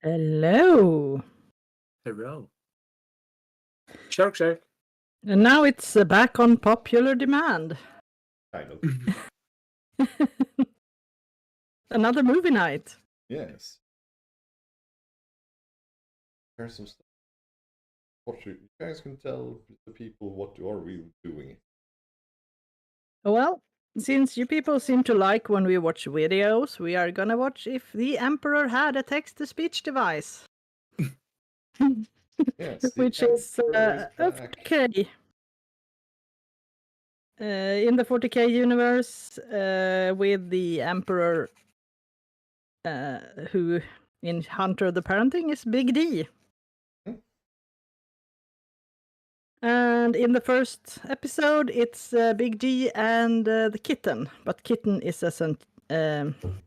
Hello. Hello. Shark. And now it's back on popular demand. Kind of. Another movie night. Yes. There's some stuff. You guys can tell the people what are we doing. Well, since you people seem to like when we watch videos, we are gonna watch If the Emperor Had a Text-to-Speech Device. Yes, Which is a back. 40K. In the 40K universe, with the Emperor, who in Hunter the Parenting is Big D. And in the first episode, it's Big D and the kitten, but kitten is as an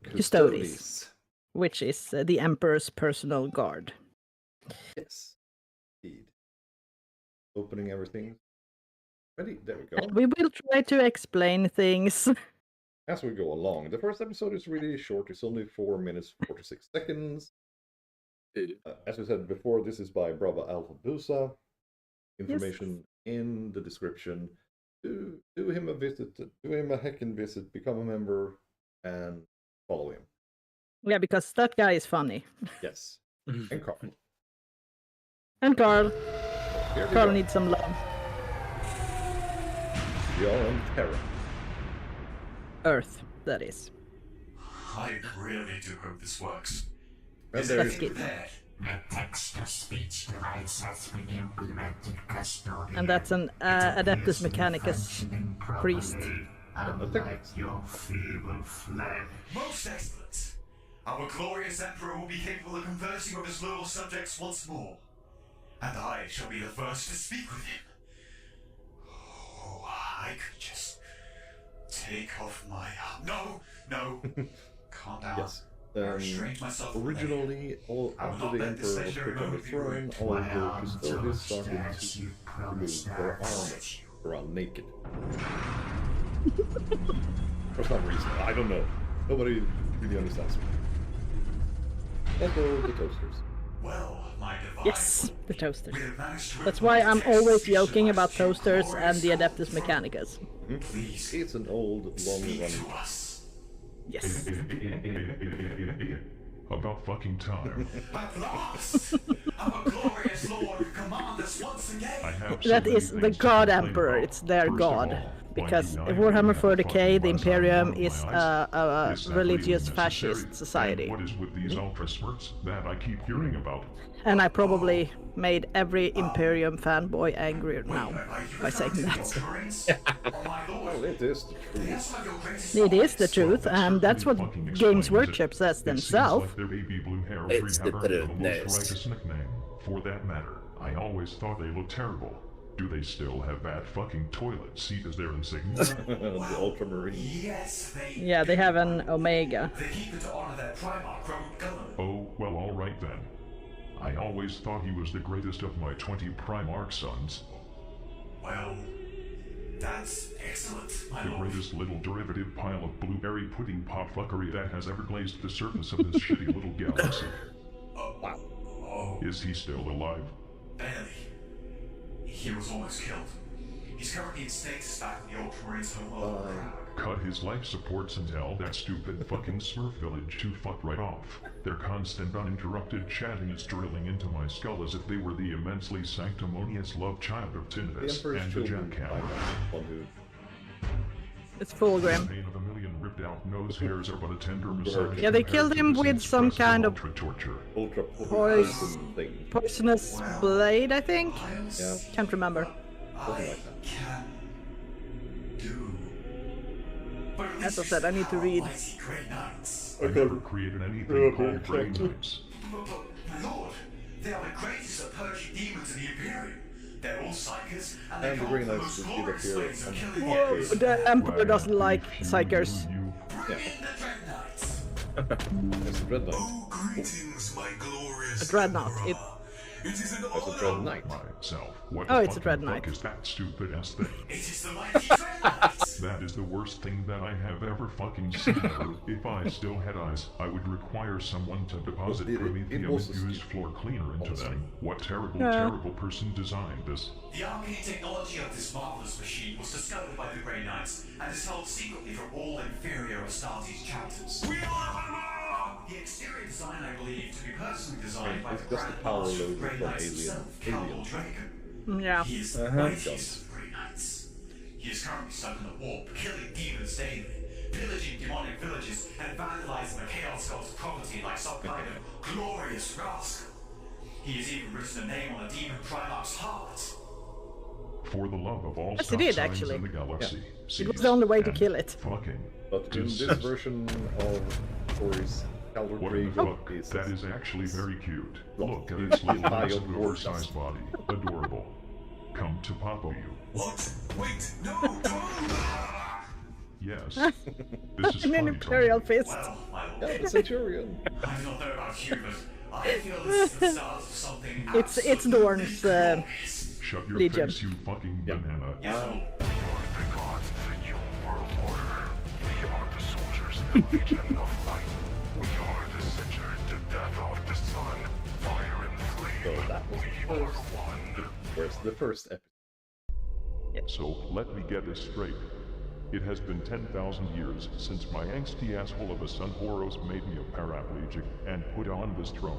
custodes, which is the Emperor's personal guard. Yes, indeed. Opening everything. Ready? There we go. And we will try to explain things. As we go along. The first episode is really short. It's only 4 minutes, 46 seconds. As we said before, this is by Brava Alfabusa. Information in the description. Do him a visit, do him a heckin' visit, become a member, and follow him. Yeah, because that guy is funny. Yes. And Carl. And Carl. Carl needs some love. We are on Terra. Earth, that is. I really do hope this works. And Is there it is prepared? A text-to-speech device has been implemented custodian. And that's an Adeptus Mechanicus priest. Unlike your feeble flesh. Most excellent. Our glorious Emperor will be capable of conversing with his loyal subjects once more. And I shall be the first to speak with him. Oh, I could just take off my... No. Calm down. Yes. Restrain myself from Originally, after the Emperor was put on the throne, all of the custodians started to remove their armor. They're all naked. For some reason, I don't know. Nobody really understands me. Also, the toasters. Well, my divine... Yes, the toasters. We have managed to That's why I'm implement always text-to-speech joking about device to toasters and the glorious Adeptus Mechanicus. Please, It's an old, speak long-running. to us. Yes. About fucking time. At last, our glorious Lord command us once again. I have so That many is the things to God complain Emperor, about. it's their First of god. all, Because why do Warhammer I have 40K, fucking the less Imperium, armor is on my a lights? Is that religious really fascist necessary? society. And what is with these ultra smirts that I keep hearing about? And I probably made every Imperium fanboy angry now by saying that. Well, it is the truth. It is the truth, and that's what Fucking Games explains Workshop it. says It themselves. seems like their baby blue hair It's the have earned the most truth. righteous nickname. For that matter, I always thought they looked terrible. Do they still have that fucking toilet seat as their insignia? The Ultramarine. Yes, Yeah, they have an Omega. They keep it to honor their Primarch, Rogue Gunner. Oh, well, alright then. I always thought he was the greatest of my 20 Primarch sons. Well, that's excellent, my The lord. greatest little derivative pile of blueberry pudding pop fuckery that has ever glazed the surface of this shitty little galaxy. Oh, Is he still alive? barely. He was almost killed. He's currently in status back in the Ultramarines' homeworld. Cut his life supports and tell that stupid fucking Smurf village to fuck right off. Their constant uninterrupted chatting is drilling into my skull as if they were the immensely sanctimonious love child of The Tinvis Emperor's and the children. Jackal. One who It's Fulgrim. Pain of a million ripped out nose hairs are but a tender massage. Yeah, they compared killed to him this with some expressive kind of ultra torture. ultra Poison. thing. Poisonous blade, I think? Yeah, Can't remember. something like that. Can do. But at As I least said, I need to read. mighty Grey Knights. I never created anything called Grey Knights. But, my lord, they are the greatest of purging demons in the Imperium. They're all psychers, and they And the come Grey from the Knights most will glorious appear ways of on killing Whoa, enemies. the Emperor doesn't like You, psychers. you- Bring in the Dread Knights. It's the Red Knight. Oh, greetings, my glorious A dreadnought. Emperor. It is an That's a honor. Dread Knight. Myself. What Oh, the it's a Dread fucking Knight. fuck is that stupid ass thing? It is the mighty Dread Knight. That is the worst thing that I have ever fucking seen ever. If I still had eyes, I would require someone to deposit It was a Prometheum-infused stupid- floor cleaner into honestly. them. What terrible, Yeah. terrible person designed this? The arcane technology of this marvelous machine was discovered by the Grey Knights and is held secretly from all inferior Astartes chapters. We are the exterior design, I believe, to be personally designed by It's the just the Grand power Master of logo Grey from Knights Alien. himself, Alien. Cowboy Dragon. Yeah. He is the mightiest of Grey Knights. He is currently stuck in the warp, killing demons daily, pillaging demonic villages, and vandalizing the Chaos God's property like some kind of glorious rascal. He has even written a name on a demon Primarch's heart. For the love of all Yes, stop it did, signs actually. in the galaxy. It was the only way to and kill it. Fucking. But in this desist. version of Tori's Calder What the Dragon fuck? That is actually very cute. Look at It's its little high nice on oversized body. Adorable. Come to Papa you. What? Wait, no, don't! Yes. This is An funny, Imperial Tony. fist. Well, my lord, Yeah, the Centurion. I do not know about you, but I feel this is the start of something It's Dorn's Shut your Legion. face, you fucking Yeah. banana. Yes, We are the gods of the new world order. We are the soldiers of the Legion of Light. We are the center to death of the sun. Fire and flame. So that was We are one. where's the first episode? So, let me get this straight. It has been 10,000 years since my angsty asshole of a son Horos made me a paraplegic and put on this throne.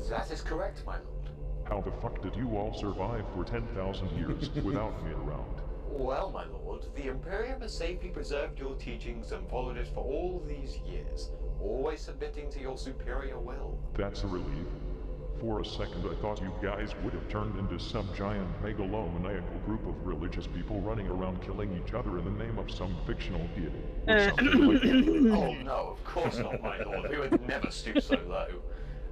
That is correct, my lord. How the fuck did you all survive for 10,000 years without me around? Well, my lord, the Imperium has safely preserved your teachings and followed it for all these years, always submitting to your superior will. That's a relief. For a second I thought you guys would have turned into some giant megalomaniacal group of religious people running around killing each other in the name of some fictional deity. Or something like that. Oh no, of course not, my lord. We would never stoop so low.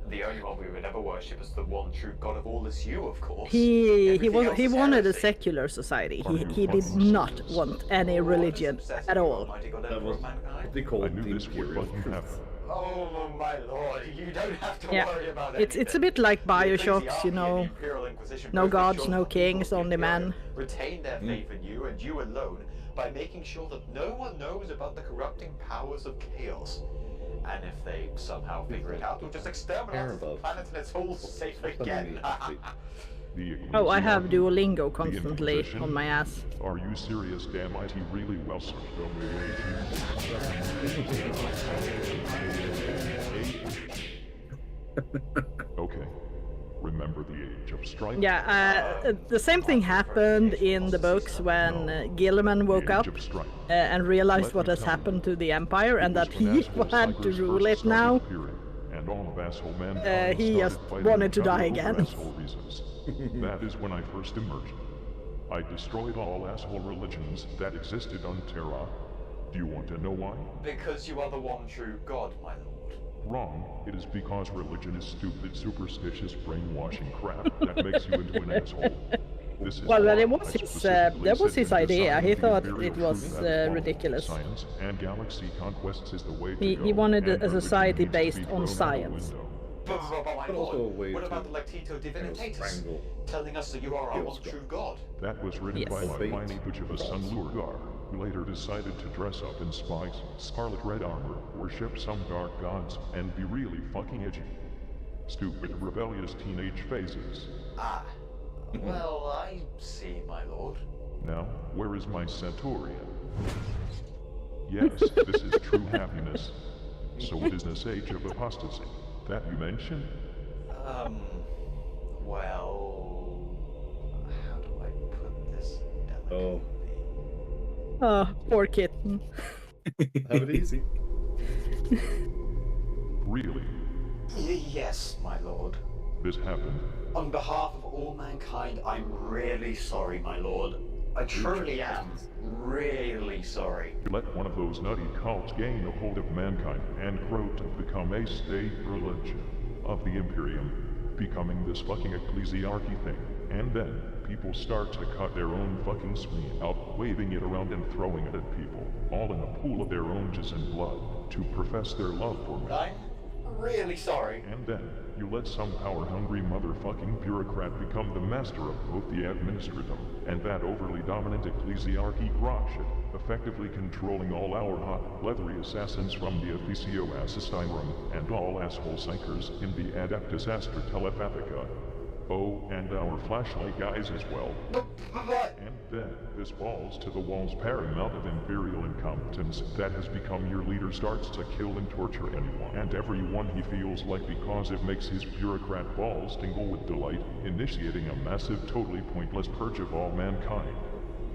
The only one we would ever worship is the one true God of all is you, of course. He Everything else is wanted a heresy. secular society. Are you He did fucking not serious? want any What is religion obsessing at you, all. Almighty God, That Emperor was of mankind? what they call I knew the this would Imperial fucking truth. happen. Oh, my lord, you don't have to Yeah. worry about It's a anything. bit like The Bioshocks, Ecclesiarchy you and know. the Imperial Inquisition No both gods, ensure no that the people kings, of the only Imperium men. retain their faith in you and you alone by making sure that no one knows about the corrupting powers of chaos. And if they somehow figure it out, we'll just exterminate the above. planet and it's all safe What's again. underneath? The Oh, I have Ecclesiarchy, Duolingo the constantly Inquisition. on my ass. Are you serious? Damn IT really well sir. Okay. Remember the age of strife? Yeah, the same thing happened in the books when Gilliman woke The up age of strife. and realized Let what me has tell you, happened to the Empire and It was that when he asshole had to Tigers rule first it started now. appearing, and all of asshole mankind he started just fighting wanted each to other die over again. asshole reasons. That is when I first emerged. I destroyed all asshole religions that existed on Terra. Do you want to know why? Because you are the one true God, my lord. Wrong. It is because religion is stupid, superstitious, brainwashing crap that makes you into an asshole. This is Well, why that was I his, specifically that was said his in idea. designing He the thought Imperial it was, truth that is followed. ridiculous. Science and galaxy conquests is the way to He go, wanted a and religion society needs to based be on thrown out the science. window. But my But also a lord, way what to about the Lectito Divinitatus, strangle telling us that you are our Chaos one God. true God? That was written Yes. by my Fate. whiny bitch of a son Lurgar, who later decided to dress up in spikes, scarlet red armor, worship some dark gods, and be really fucking edgy. Stupid, rebellious teenage phases. Ah, well, I see, my lord. Now, where is my Centurion? Yes, this is true happiness. So it is this age of apostasy that you mentioned? Well, how do I put this delicately? Oh, Oh, poor kitten. have it easy. Really? Yes, my lord. This happened? On behalf of all mankind, I'm really sorry, my lord. I truly am really sorry. You let one of those nutty cults gain a hold of mankind and grow to become a state religion of the Imperium, becoming this fucking ecclesiarchy thing. And then people start to cut their own fucking spleen out, waving it around and throwing it at people, all in a pool of their own jizz and blood, to profess their love for me. I'm really sorry. And then, you let some power-hungry motherfucking bureaucrat become the master of both the administratum and that overly dominant ecclesiarchy shit, effectively controlling all our hot, leathery assassins from the Officio Assassinorum and all asshole psychers in the Adeptus Astra Telepathica. Oh, and our flashlight guys as well. But And then, this balls to the walls paramount of imperial incompetence that has become your leader starts to kill and torture anyone and everyone he feels like because it makes his bureaucrat balls tingle with delight, initiating a massive, totally pointless purge of all mankind.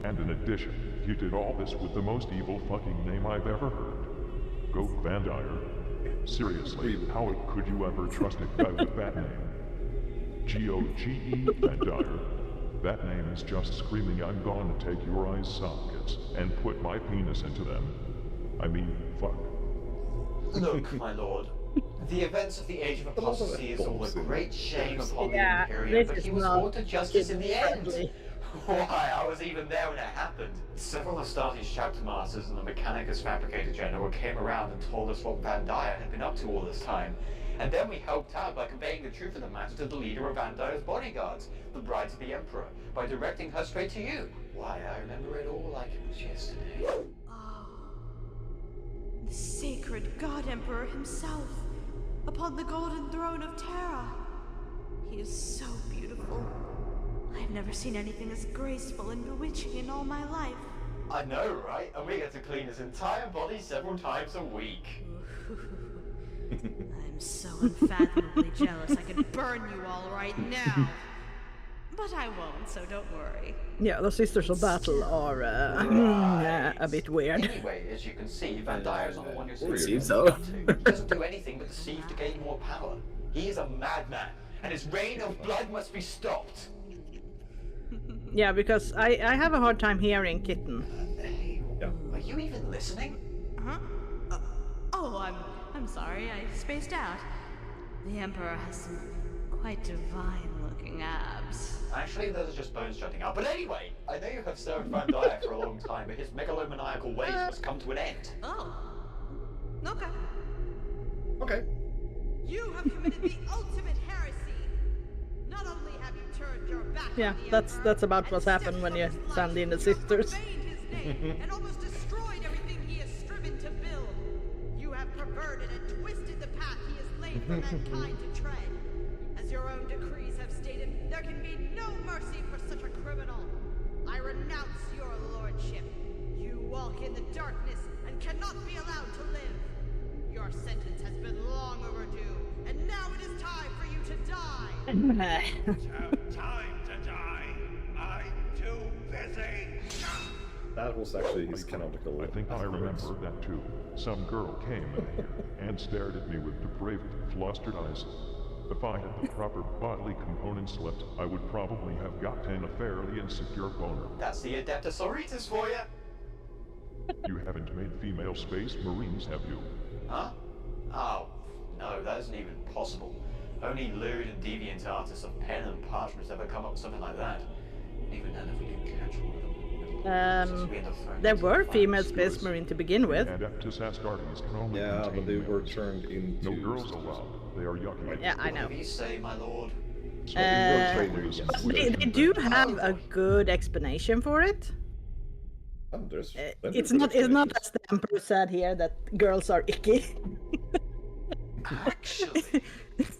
And in addition, you did all this with the most evil fucking name I've ever heard. Goat Van Dyer. Seriously, how could you ever trust a guy with that name? G-O-G-E Van Dyer. That name is just screaming I'm gonna take your eye sockets and put my penis into them. I mean, fuck. look, my lord. The events of the Age of Apostasy is all a great shame upon Yeah, the Imperium, this but is he was not brought to justice in the end. kid-friendly. Why, I was even there when it happened. Several Astartes chapter masters and the Mechanicus Fabricator General came around and told us what Van Dyer had been up to all this time. And then we helped out by conveying the truth of the matter to the leader of Van Dyer's bodyguards, the bride to the Emperor, by directing her straight to you. Why, I remember it all like it was yesterday. Oh, the sacred God Emperor himself, upon the golden throne of Terra. He is so beautiful. I've never seen anything as graceful and bewitching in all my life. I know, right? And we get to clean his entire body several times a week. I'm so unfathomably jealous I could burn you all right now. But I won't, so don't worry. Yeah, the Sisters of Battle are a bit weird. Anyway, as you can see, Van Dyer's not the one you're It supposed seems to so. He doesn't do anything but deceive to gain more power. He is a madman, and his reign of blood must be stopped. Yeah, because I have a hard time hearing Kitten. Hey, are you even listening? Huh? Oh, I'm sorry, I spaced out. The Emperor has some quite divine-looking abs. Actually, those are just bones jutting out. But anyway, I know you have served Van Dyer for a long time, but his megalomaniacal ways must come to an end. Oh. Okay. Okay. You have committed the ultimate heresy. Not only have you turned your back Yeah, on the that's Emperor about and what's happened stepped when from you his life, send in the you have sisters. profaned his name and almost destroyed everything he has striven to build. You have perverted and twisted the path he has laid for mankind to tread. As your own decrees have stated, there can be no mercy for such a criminal. I renounce your lordship. You walk in the darkness and cannot be allowed to live. Your sentence has been long overdue, and now it is time for you to die. Have time to die. I'm too busy. That was actually his canonical. I think I remember that too. Some girl came in here and stared at me with depraved, flustered eyes. If I had the proper bodily components left, I would probably have gotten a fairly insecure boner. That's the Adeptus Auritus for you. You haven't made female space marines, have you? Huh? Oh, no, that isn't even possible. Only lewd and deviant artists of pen and parchment ever come up with something like that. Even then, if we didn't catch one of them. There were female Space Marine to begin with. Adeptus Astartes can only Yeah, contain but they were males. turned into. No girls allowed. They are yucky. Yeah, I know. Whatever you say, my lord. They do have a good explanation for it. There's It's not as the Emperor said here that girls are icky. Actually,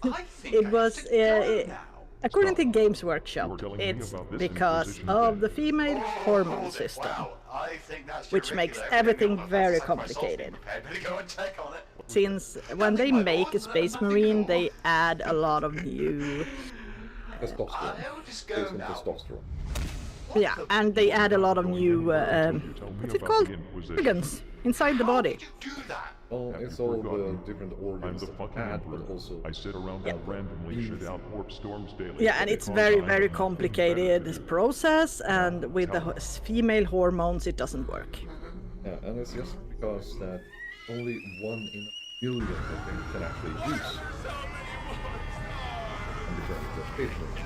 I think It I was have to go now. according to Stop. Games You were Workshop, telling me it's about this because Inquisition of thing. the female hormone Hold it. system. Wow, I think that's which makes curricular. everything I've very had myself complicated. prepared. Better go and check on it. Since when they make a Space Marine, they add a lot of new, testosterone. I'll just go Based on now. testosterone. yeah, and they add a lot of new, Tell me what's it about called? the Inquisition. Organs inside the How body. did you do that? Well, Have it's you all the forgotten? different I'm organs the that fucking add, emperor. but also. I sit around and randomly shit out warp storms daily. Yeah, and it's because very, I very have nothing better to complicated do. process, and with the tell me. female hormones, it doesn't work. Yeah, and it's just because that only 1 in a million of them can actually use. And different occasionally.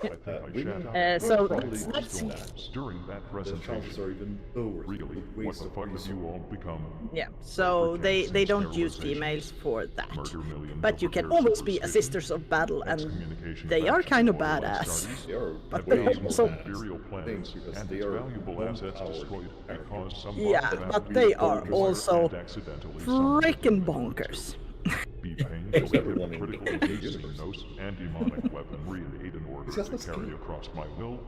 I think I women shat out so probably that's- times during that the chances presentation. are even lower. Really, The what waste the of fuck have resource. you all become? Yeah, so they Lubricants don't and use sterilizations. females for that. Murder millions But you over can their always be a superstition. sisters of battle, and Excommunication they are factions kind of or like badass. Sardis. They are But way they more also- badass imperial things planets because and they its are valuable assets non-powered destroyed characters. because some Yeah, bottom but man they blew are the wire also and accidentally summoned freaking the bonkers. Be Because painful everyone in critical the abuse universe. Xenos and demonic weaponry and aid in order Because to that's carry cool. across my will.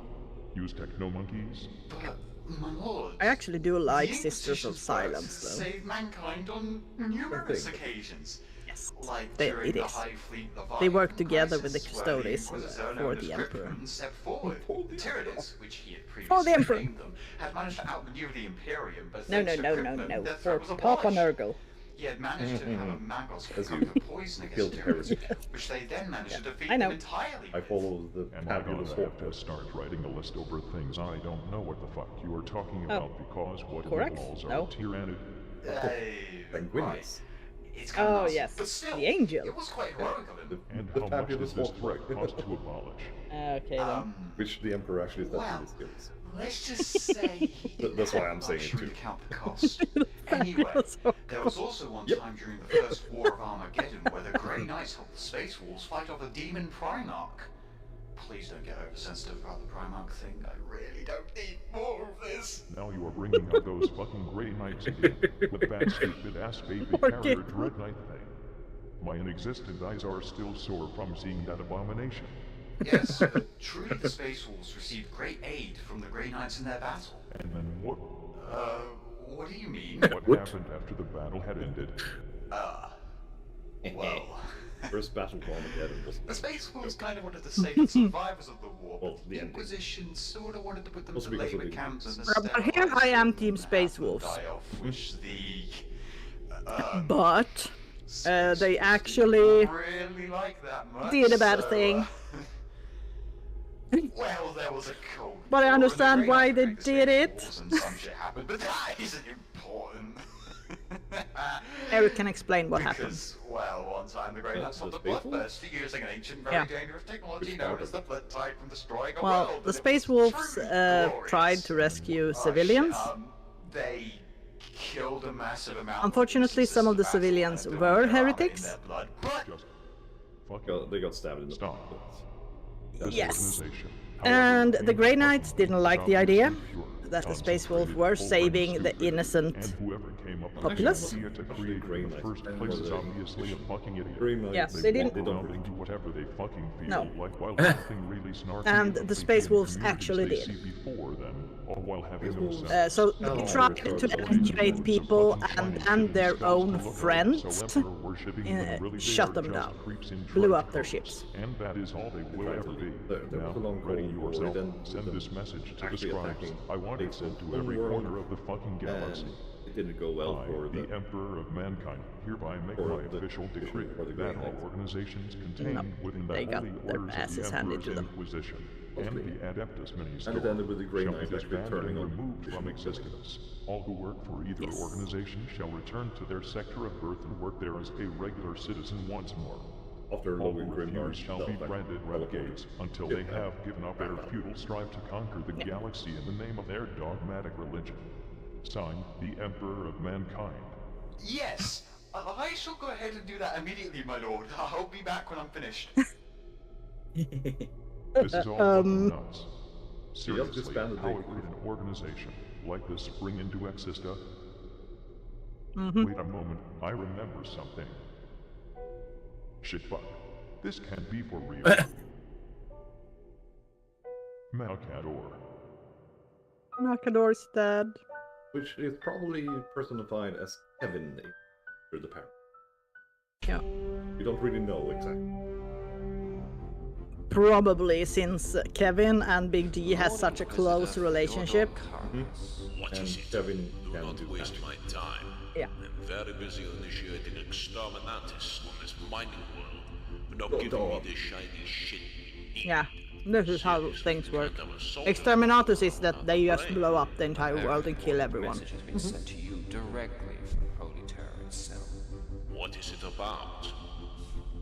Use techno-monkeys. But, my lord, I actually do like the Sisters of Inquisition's Silence, works though. saved mankind on numerous occasions. Yes, Like they- during it the is. High Fleet They work Leviathan together with the crisis, where the Custodes Inquisitor for known the as Emperor. Gripman stepped forward. For the Tyrannus, which he had For previously the Emperor. named them, had managed to outmaneuver the Imperium, but No, thanks to Gripman, no. their For threat was Papa abolished. Nurgle. He had managed to have a Magos As you concoct a poison killed against heresy. Tyrannus, which they then managed to defeat I know. them entirely. I follow the Am I fabulous gonna have to Hawk. start writing a list over things I don't know what the fuck you are talking Oh. about because what Correct? laws are No. tyrannic? Thank Right. goodness. It's kind of Oh, nasty, yes, but still, the angel. It was quite heroic of him. And The how much fabulous does this Hawk threat work. cost to abolish? Okay then. Which the Emperor actually does Well, in this case. Let's just say he didn't That's why have I'm the saying it luxury too. to count the cost. Anyway, Fabulous Hawk. there was also one time during the First War of Armageddon where the Grey Knights helped the Space Wolves fight off a demon Primarch. Please don't get oversensitive about the Primarch thing. I really don't need more of this. Now you are bringing out those fucking Grey Knights again with that stupid ass baby Forget carrier Dread Knight thing. My inexistent eyes are still sore from seeing that abomination. Yes, but truly the Space Wolves received great aid from the Grey Knights in their battle. And then what? What do you mean? What happened after the battle had ended? Well, First battle for Armageddon was the Space Wolves kind of wanted to save the survivors of the war, Well, but the the ending. Inquisition sort of wanted to put them Also to because of labor the- camps and But here I am, Team Space Wolves. Which the But they actually really like that much. did a bad so, thing. Well, there was a cold. But I war, and the understand Grey why Knights they betrayed the did Space it. Wolves and some shit happened, but that isn't important. Eric can explain what happened. Because, well, one time the Grey Knights the stopped the Space Wolves? Bloodthirster using an ancient, very Yeah. dangerous technology Which known part as of the Blood Tide from destroying a Well, world. the and it Space was Wolves truly tried glorious. to rescue Oh, civilians. shit, they killed a massive amount. Unfortunately, of some of the resistance civilians battle and were their armor in heretics. their blood, but Just fuck They got stabbed in the Stop. This Yes. organization. And However, the Grey fucking Knights didn't like the is idea pure, that the Space Wolves concentrated, were full-brain saving the stupid, innocent and whoever came up with populace. the idea to create Grey in the Knights. first place is obviously a fucking idiot. Grey Knights, Yes, They they walk didn't. around and do whatever they fucking feel No. like while nothing really snarky And about the Space people in Wolves communities actually they did. see before them, all while having no Wolves- sense. So Oh, they tried to evacuate people and their own friends, shut them down, blew up their ships. And that is all they will ever be. There Now, was a long ready Cold War, yourself, then send them this message to the actually scribes. attacking I want it big sent to whole every world, corner of the fucking galaxy. and it didn't go well I, for the Emperor of Mankind, hereby make for my the official decree for the Grey that all Knights. organizations contained No, within the they got holy their orders of asses the handed Emperor's to them. Inquisition and the Adeptus Minister And it ended with the Grey shall be Knights actually disbanded turning and on removed from Bishop of existence. All who work for either Yes. organization shall return to their sector of birth and work there as a regular citizen once more. after All Logan who Grimdark refuse shall be branded renegades until they have given up their futile strive to conquer the galaxy in the name of their dogmatic religion. Signed, the Emperor of Mankind. yes, I shall go ahead and do that immediately, my lord. I'll be back when I'm finished. This is all fucking nuts. Seriously, disbanded how the- would an organization like this spring into Exista? Wait a moment, I remember something. Shit fuck. This can't be for real. Malcador. Malcador's dead. which is probably personified as Kevin through the parent. Yeah. We don't really know exactly. Probably, since Kevin and Big D has such a close relationship. And Kevin Do can not do waste magic. my time. Yeah. I'm very busy initiating exterminatus on this mining world. But not Go giving me dog. this shiny shit. Yeah, this is how things work. Kind of a soldier. Exterminatus is that they just blow up the entire world and kill everyone. Message has been sent to you directly from Holy Terror itself. What is it about?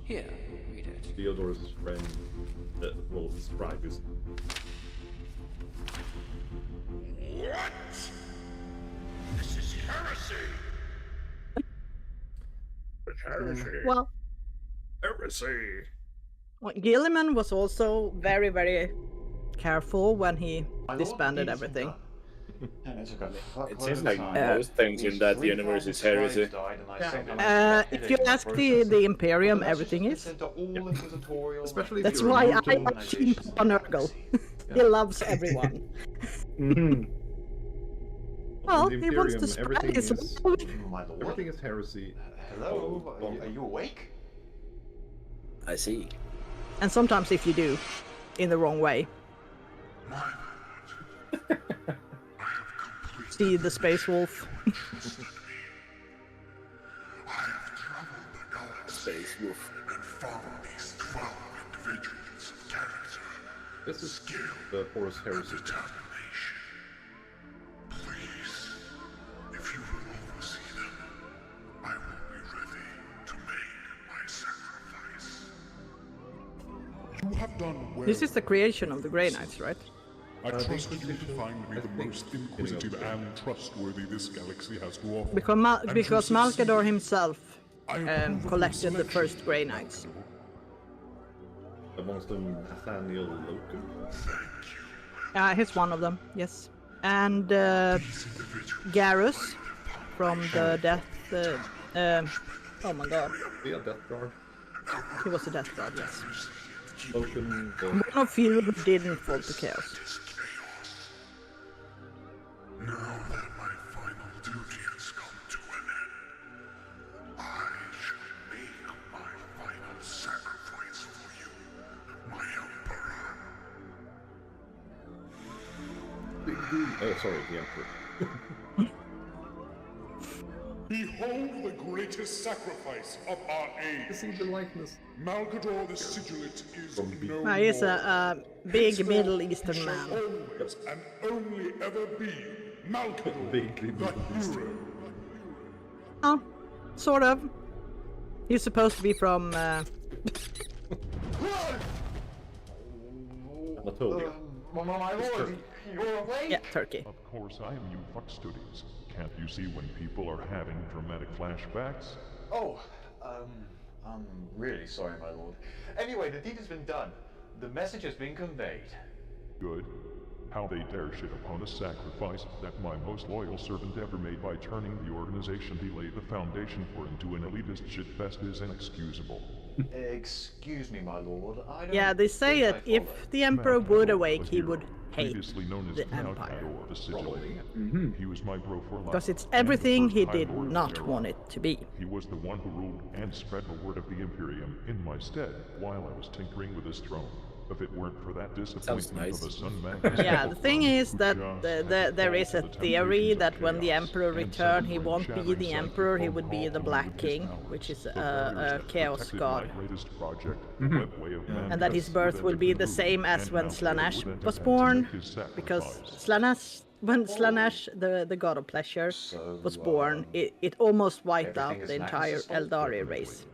Here, read it. Theodore's friend will describe his. What? This is heresy! Well, Heresy. Gilliman was also very, very careful when he My lord, disbanded the deed has been everything. done. And it took a fuckload It seems of like time. most things in that These universe is 3,000 heresy. scribes died, and I think I If you ask the Imperium, everything is. Especially if That's you're why new I to- like King Papa Nurgle. He loves everyone. Well, in the he wants to Imperium, spread his love. everything is heresy. Hello, are you awake? I see. And sometimes if you do, in the wrong way. See the Space Wolf. Space Wolf. And follow these 12 individuals of character, This is the Horus Heresy. determination. Please, if you will oversee them, I will be ready to make my sacrifice. You have done well. This is the creation of the Grey Knights, right? I trust you to Inquisition, find me I the think, most beginning of inquisitive the- and trustworthy this galaxy has to offer. Because to succeed, Malkador himself I approve of your collected the selection, first Grey Knights. Amongst them, Nathaniel Loken. He's one of them, yes. And Garrus from the Death. Oh my god, Yeah, Death Guard. he was a Death Guard, yes. Loken, the One of few who didn't fall to chaos. Now that my final duty has come to an end, I shall make my final sacrifice for you, my Emperor. sorry, the Emperor. Behold the greatest sacrifice of our age. See the likeness. Malkador the Sigilant is From B- no He's more. a big Henceforth, Middle he Eastern shall man. always and only ever be Malkador, Vaguely the Middle Eastern. hero. Oh, sort of. He's supposed to be from. Anatolia. My lord, you're awake? Yeah, Turkey. Of course I am, you fuckstudies. Can't you see when people are having dramatic flashbacks? Oh, I'm really sorry, my lord. Anyway, the deed has been done. The message has been conveyed. Good. How they dare shit upon a sacrifice that my most loyal servant ever made by turning the organization he laid the foundation for into an elitist shitfest is inexcusable. Excuse me, my lord. I don't Yeah, they say think that I if follow. the Emperor Malkador, would a awake, he hero, would hate previously known as the Empire. Malkador the Sigilant. He was my bro for life. Because it's and the everything first he High did Lord of not Terra. want it to be. He was the one who ruled and spread the word of the Imperium in my stead while I was tinkering with his throne. If it weren't for that disappointment nice. of a Sun Magus Yeah, the thing is who that just there had is to a fall to the theory temptations that of when the chaos Emperor and returned, he suddenly won't be shattering the psychic Emperor, he phone would be call the to Black one of his King, powers, which is the a barriers that Chaos protected God. my latest project, the web way of And that his manifest birth would will have be been the removed, same as and when Malkador Slaanesh would have was had to born, make his because sacrifice. when Slaanesh, the god of pleasure, was born, it almost wiped out everything the is entire nice. Eldari race.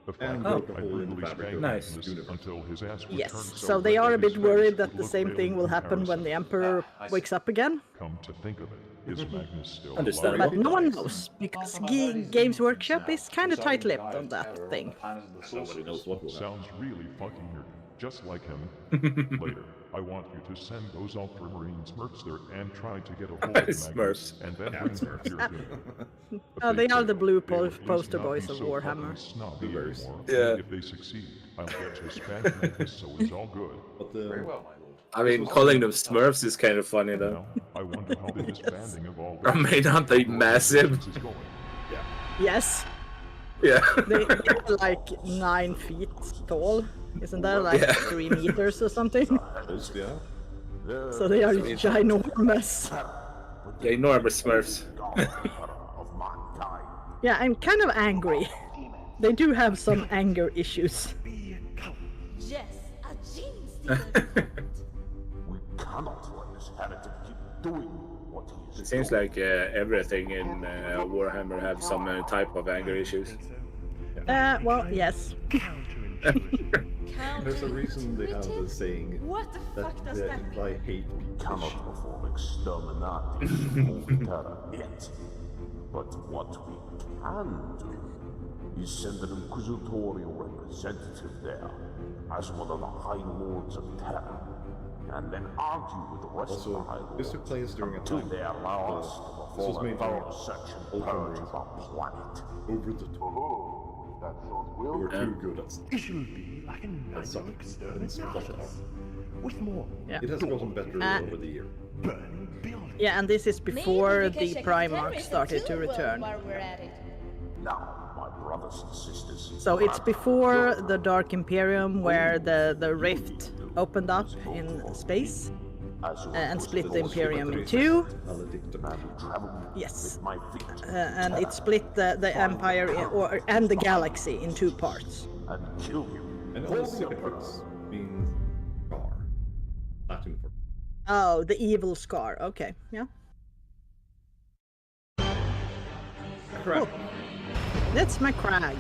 The And fact broke that a I hole in the brutally fabric spanked of Nice. Magnus universe. until his ass would Yes, turn so red they that are a his bit worried face that would the look same pale thing in will happen when the Emperor I see. wakes up again. Come to think of it, is Magnus still Understandable. alive? But no one knows, because Games Workshop is kind of tight-lipped on that thing. Nobody knows what will happen. Sounds really fucking nerdy, just like him. Later, I want you to send those Ultramarine Smurfs there and try to get a hold of Magnus, Smurfs. and then Yeah, bring them Smurfs. here to me. If Oh, they are fail, the blue they will at least poster not boys be of so Warhammer. fucking snobby Blueberries. anymore. Yeah. And if they succeed, I'll get to spank Magnus, so it's all good. But Very well, my lord. I mean, calling them Smurfs is kind of funny though. Now, I wonder how the disbanding of all Or may not be massive. is going. Yes, Yeah. they're like 9 feet tall. Isn't that like Yeah. 3 meters or something? those, yeah. So they are ginormous. Yeah, enormous Smurfs. Yeah, I'm kind of angry. They do have some anger issues. Yes, a gene stealer. We cannot let this heretic keep doing what he is It seems like everything in Warhammer have some type of anger issues. Well, yes. There's a reason they have the saying What the fuck does that mean? imply hate Cannot speech. perform exterminatis terra yet. But what we can do is send an inquisitorial representative there as one of the High Lords of Terra, and then argue with the rest of the High Also, this Lords took place during a until time they allow us to this was perform a made thorough during search and Ultron purge of our planet. over the top. Oh, that sounds They well. were too good at stuff. It should be like a That nice sucked. exterminatus. With more Yeah. It has gotten better over the year. burning buildings. Yeah, and this is before Maybe we the can check Primarch terrorism started too to return. while we're at it. Now, my brothers and sisters. So it's before the Dark Imperium, where the rift opened up in space and split the Imperium in two. Yes, and it split the Empire and the galaxy in two parts. And kill you. And all secrets means scar. Latin for Oh, the evil scar. Okay, yeah. crap. That's my crag,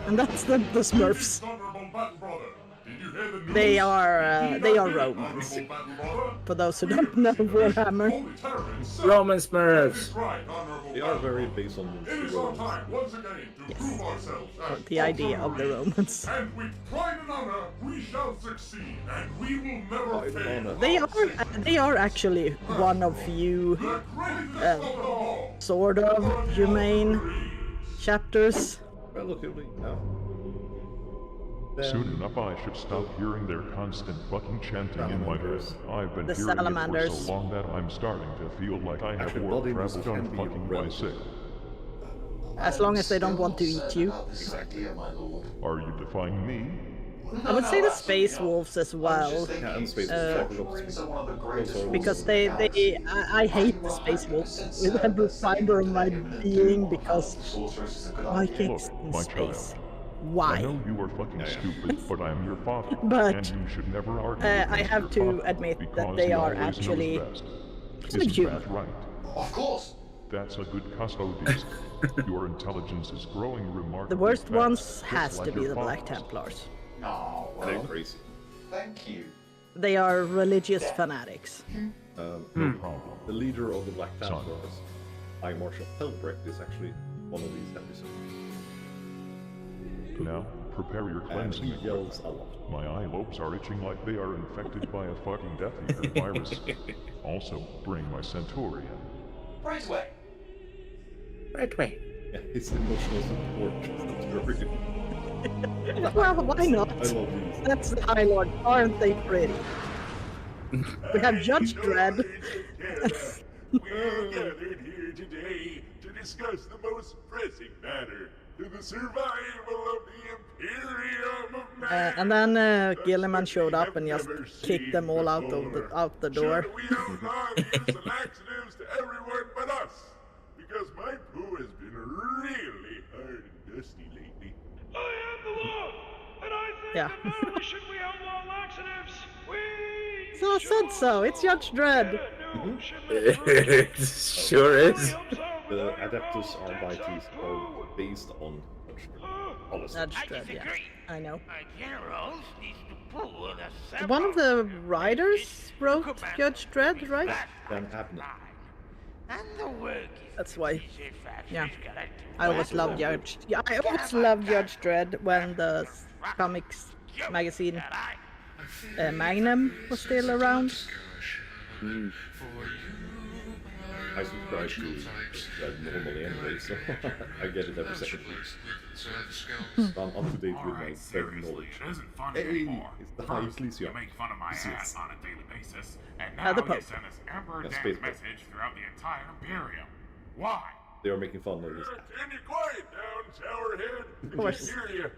and that's the Smurfs. Honorable Battle Brother, did you hear the news? They are Romans. Honorable Battle Brother, For those who don't know Warhammer. Holy Terror himself. Roman Smurfs. Right, Honorable They are Battle very Brother. based on It is our Romans. time once again to prove ourselves as The idea of the Romans. And with pride and honor, we shall succeed, and we will never Pride and fail. honor. They are actually one of few The greatest of them all. sort of humane chapters. Relatively, yeah. Soon enough I should stop hearing their constant fucking chanting in my head. I've been The hearing it for salamanders. so long that I'm starting to feel like I have Actually, warp blood angels travel can done be fucking by relative. sick. As long as they don't want to eat you. Are you defying me? I would say the space wolves as well. Yeah, and space Because I hate the space wolves with every fiber of my being, because why kicks in my space? child. I Why? know you are fucking stupid, but I'm your father, But, and you should never argue I with have your to father admit that because they he are always knows actually best. kind of Isn't human. that right? Of course. That's a good custodian. Your intelligence is growing remarkably The worst fast, ones just has like to be your the Black father's. Templars. Oh, They're well, crazy. thank you. They are religious fanatics. No problem. The leader of the Black Son. Templars, High Marshal Helbrecht, is actually one of these episodes. Now, prepare your And cleansing he equipment. yells a lot. My eye lobes are itching like they are infected by a fucking Death Eater virus. Also, bring my Centurion. Right away. Right way. Yeah, his emotional support is very Well, why not? I love these. That's the High Lord. Aren't they pretty? We have Judge Dredd. We're gathered here today to discuss the most pressing matter, the survival of the Imperium of Man. And then Gilliman showed up and just kicked them all out the door. Should we outlaw the use of laxatives to everyone but us? Because my poo has been really hard and dusty lately. I am the law, and I think Yeah. that not only should we outlaw laxatives, we So I said so. It's Judge Dredd. It sure is. The Adeptus Arbites are based on policy. Judge Dredd, yeah. I know. My generals need to pull the One of the writers wrote Judge Dredd, right? Dan Abnett. and the work That's why. Yeah. I I always loved Judge. Yeah, I always loved Judge Dredd when the comics magazine Magnum was still around. I subscribe to that normally anyway, so I get it every second. I'm up to date with my Fed knowledge. It isn't funny Hey, anymore. it's the High First, Ecclesia. you make fun of my This hat is- on a daily basis, and the now you Pope. send us Emperor That's Dan's faithful. message throughout the entire Imperium. Why? They are making fun of this. Can you quiet down, Towerhead? Of course. I hear you.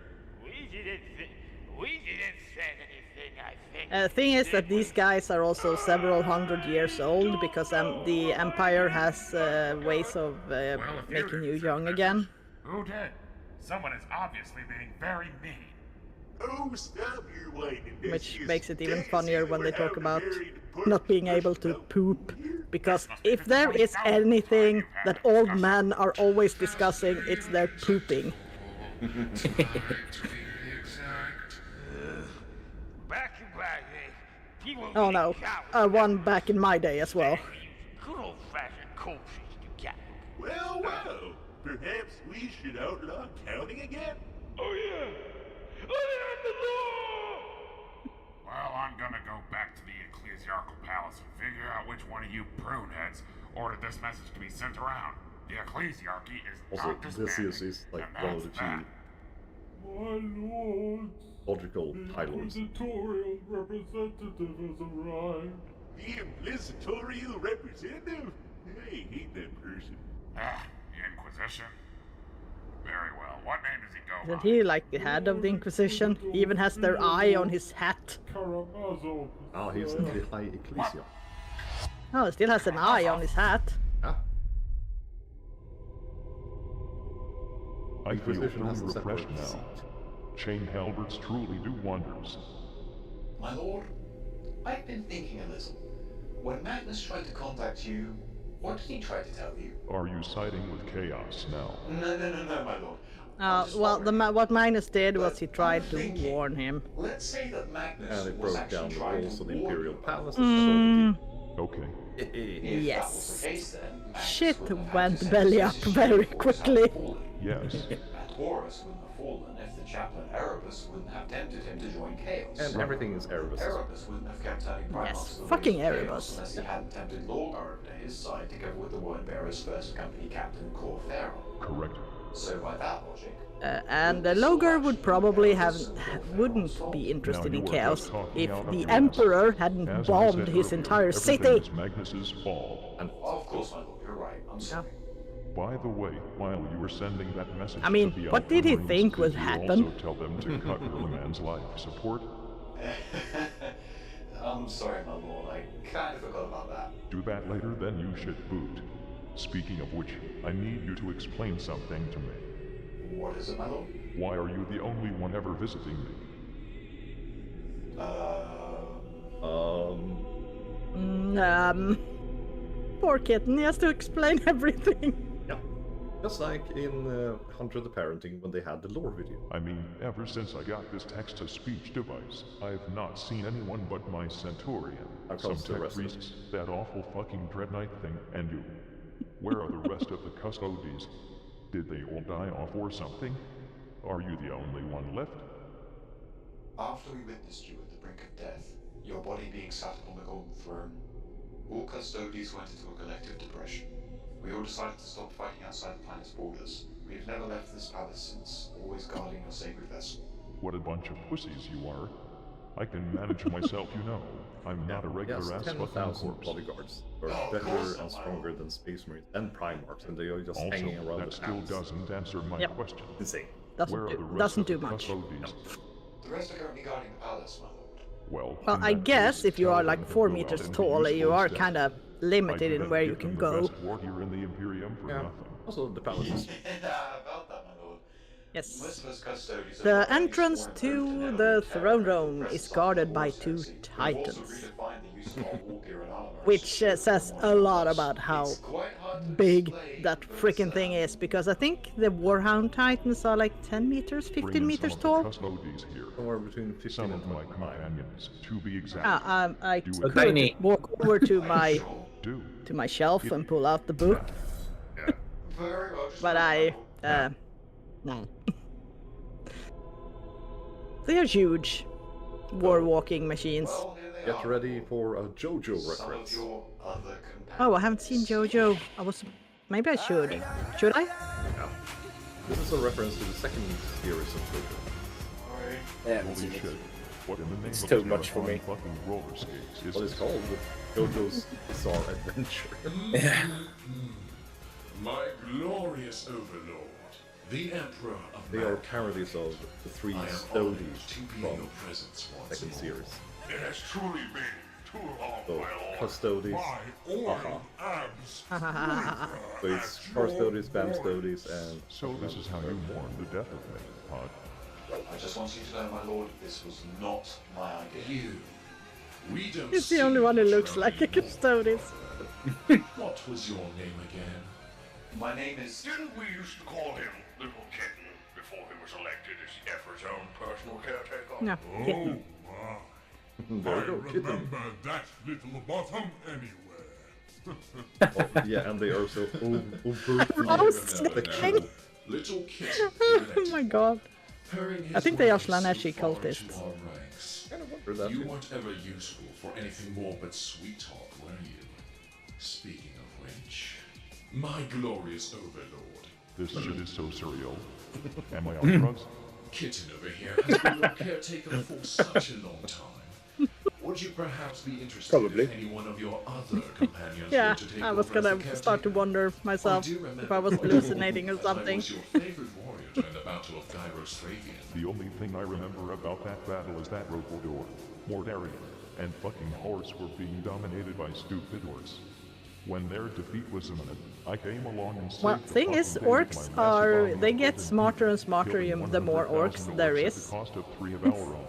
We didn't say anything, I think. The thing is that these guys are also several hundred years old, because the Empire has ways of making you young again. Who did? Someone is obviously being very mean. Oh, stop your whining. Which makes it even funnier when they talk about not being able to poop. Because if there is anything that old men are always discussing, it's their pooping. He won't Oh be no, coward. one back in my day as well. Good old-fashioned courtesy, you Captain. Well, well, perhaps we should outlaw counting again? Oh yeah! Let out the law! Well, I'm gonna go back to the Ecclesiarchal Palace and figure out which one of you pruneheads ordered this message to be sent around. The Ecclesiarchy is Also, not disbanding, is like and one of that's the that. My lords, logical titles. Inquisitorial representative has arrived. The Inquisitorial representative? I hate that person. Ah, the Inquisition? Very well. What name does he go Isn't by? he like the head of the Inquisition? He even has their eye on his hat. Karamazov. Ah, he's in the High Ecclesia. Oh, he still has an eye on his hat. Ah, I feel Inquisition has truly a refreshed separate now. seat. Chain halberds truly do wonders. My lord, I've been thinking a little. When Magnus tried to contact you, what did he try to tell you? Are you siding with chaos now? No, my lord. I'm just Well, wondering. what Magnus did was he tried I'm to thinking, warn him. Let's say that Magnus And it was broke actually down the trying walls to of the warn Imperial you. Palace Okay. If Yes. that was the case, then Magnus Shit wouldn't have had went to send belly a up message very before quickly. South Falling. Yes. And Horus wouldn't have fallen if the chaplain Erebus wouldn't have tempted him to join Chaos. And everything is Erebus. Erebus wouldn't have kept turning Primarchs Yes, to the fucking ways of Erebus. Chaos unless he hadn't tempted Lorgar over to his side together with the Wordbearer's first company captain, Cor Pharaoh. Correct. So by that logic, And Logar would probably wouldn't be interested Now in you are chaos just talking if out of the your Emperor ass. hadn't As I bombed said his earlier, entire everything city. is Magnus's fault. And of course, my lord, you're right. I'm sorry. By the way, while you were sending that message I mean, to the what did he Ultramarines, think would did you happen? also tell them to cut the man's life support? I'm sorry, my lord. I kind of forgot about that. Do that later, then you should boot. Speaking of which, I need you to explain something to me. What is it, my lord? Why are you the only one ever visiting me? Poor kitten, he has to explain everything. yeah, just like in Hunter the Parenting when they had the lore video. I mean, ever since I got this text-to-speech device, I've not seen anyone but my Centurion, How some comes the tech rest of priests, that awful fucking Dread Knight thing, and you. Where are the rest of the custodies? Did they all die off or something? Are you the only one left? After we witnessed you at the brink of death, your body being sat upon the golden throne, all custodies went into a collective depression. We all decided to stop fighting outside the planet's borders. We have never left this palace since, always guarding your sacred vessel. What a bunch of pussies you are. I can manage myself, you know. I'm not a regular Yes, ass fucking 10,000 corpse. bodyguards are better and stronger than Space Marines and Primarchs, and they are just Also, hanging around that the still palace. doesn't answer my Yep. question. Insane. Where are the rest Doesn't of do the much. custodies? The rest are currently guarding the palace, my lord. Well, Well, in I that guess case, if you tell are them like to 4 go out meters into tall, you useful are steps. kind of I limited in couldn't where you give can them the go. best warrior in the Imperium for Yeah. nothing. Also, the palace is About that, my lord. Yes. Most of us custodies are The already entrance sworn oath to never the be throne carried room press is aside guarded by Horus 2 heresy. We've also titans, redefined the use of our war gear and armor which as says one a lot of us. about how It's quite hard to big explain, that but, freaking thing is, because I think the Warhound Titans are like 10 meters, 15 Bring in meters some of tall. the custodies here. somewhere between 15 Some and of my 25. companions, to be exact. I Do could it. Tiny. walk over to Do. my shelf and pull out the book, Very well, just but very I no. They are huge war walking machines. well, here they Get are. ready for a JoJo Some of reference. your other companions. Oh, I haven't seen JoJo. Maybe I should. Should I? Yeah. This is a reference to the second series of JoJo. Yeah, Holy shit. What in the name It's of too much for me. fucking roller skates is What is this? called JoJo's Bizarre Adventure. Yeah. My glorious overlord, the Emperor of They are parodies of the 3 I am Stodies honored to be in from your presence once second more. series. It has truly been too long, So, my lord. Custodies, My oiled abs. so it's Stodies, Bam Stodies, and So this is how you mourn the death of me, Pod. I just want you to know, my lord, this was not my idea. We don't He's the see only one who much looks of like a you. Custodes. What was your name again? My name is... Didn't we used to call him Little Kitten before he was elected as Efra's own personal caretaker? No, Oh, kitten. my. There I you go, kitten. remember that little bottom anywhere. Oh, yeah, and they are so Sticking. Little kitten. Oh my god. I think they are Slaneshi cultists. You weren't ever useful for anything more but sweet talk, were you? Speaking of which, my glorious overlord. This shit is so surreal. Am I on drugs? Kitten over here has been your caretaker for such a long time. Would you perhaps be interested Probably. if any one of your other companions Yeah, were to take I was over as the gonna start to caretaker? wonder myself if I was hallucinating or something. I was your favorite warrior during the Battle of Gyroslavian. The only thing I remember about that battle is that Rokodor, Mordarian, and fucking Horse were being dominated by stupid orcs. When their defeat was imminent, I came along and saved Well, the thing is, fucking day with orcs my are, massive army they of get golden smarter and people, smarter killing the more 100,000 orcs there at is. the cost of 3 of our own.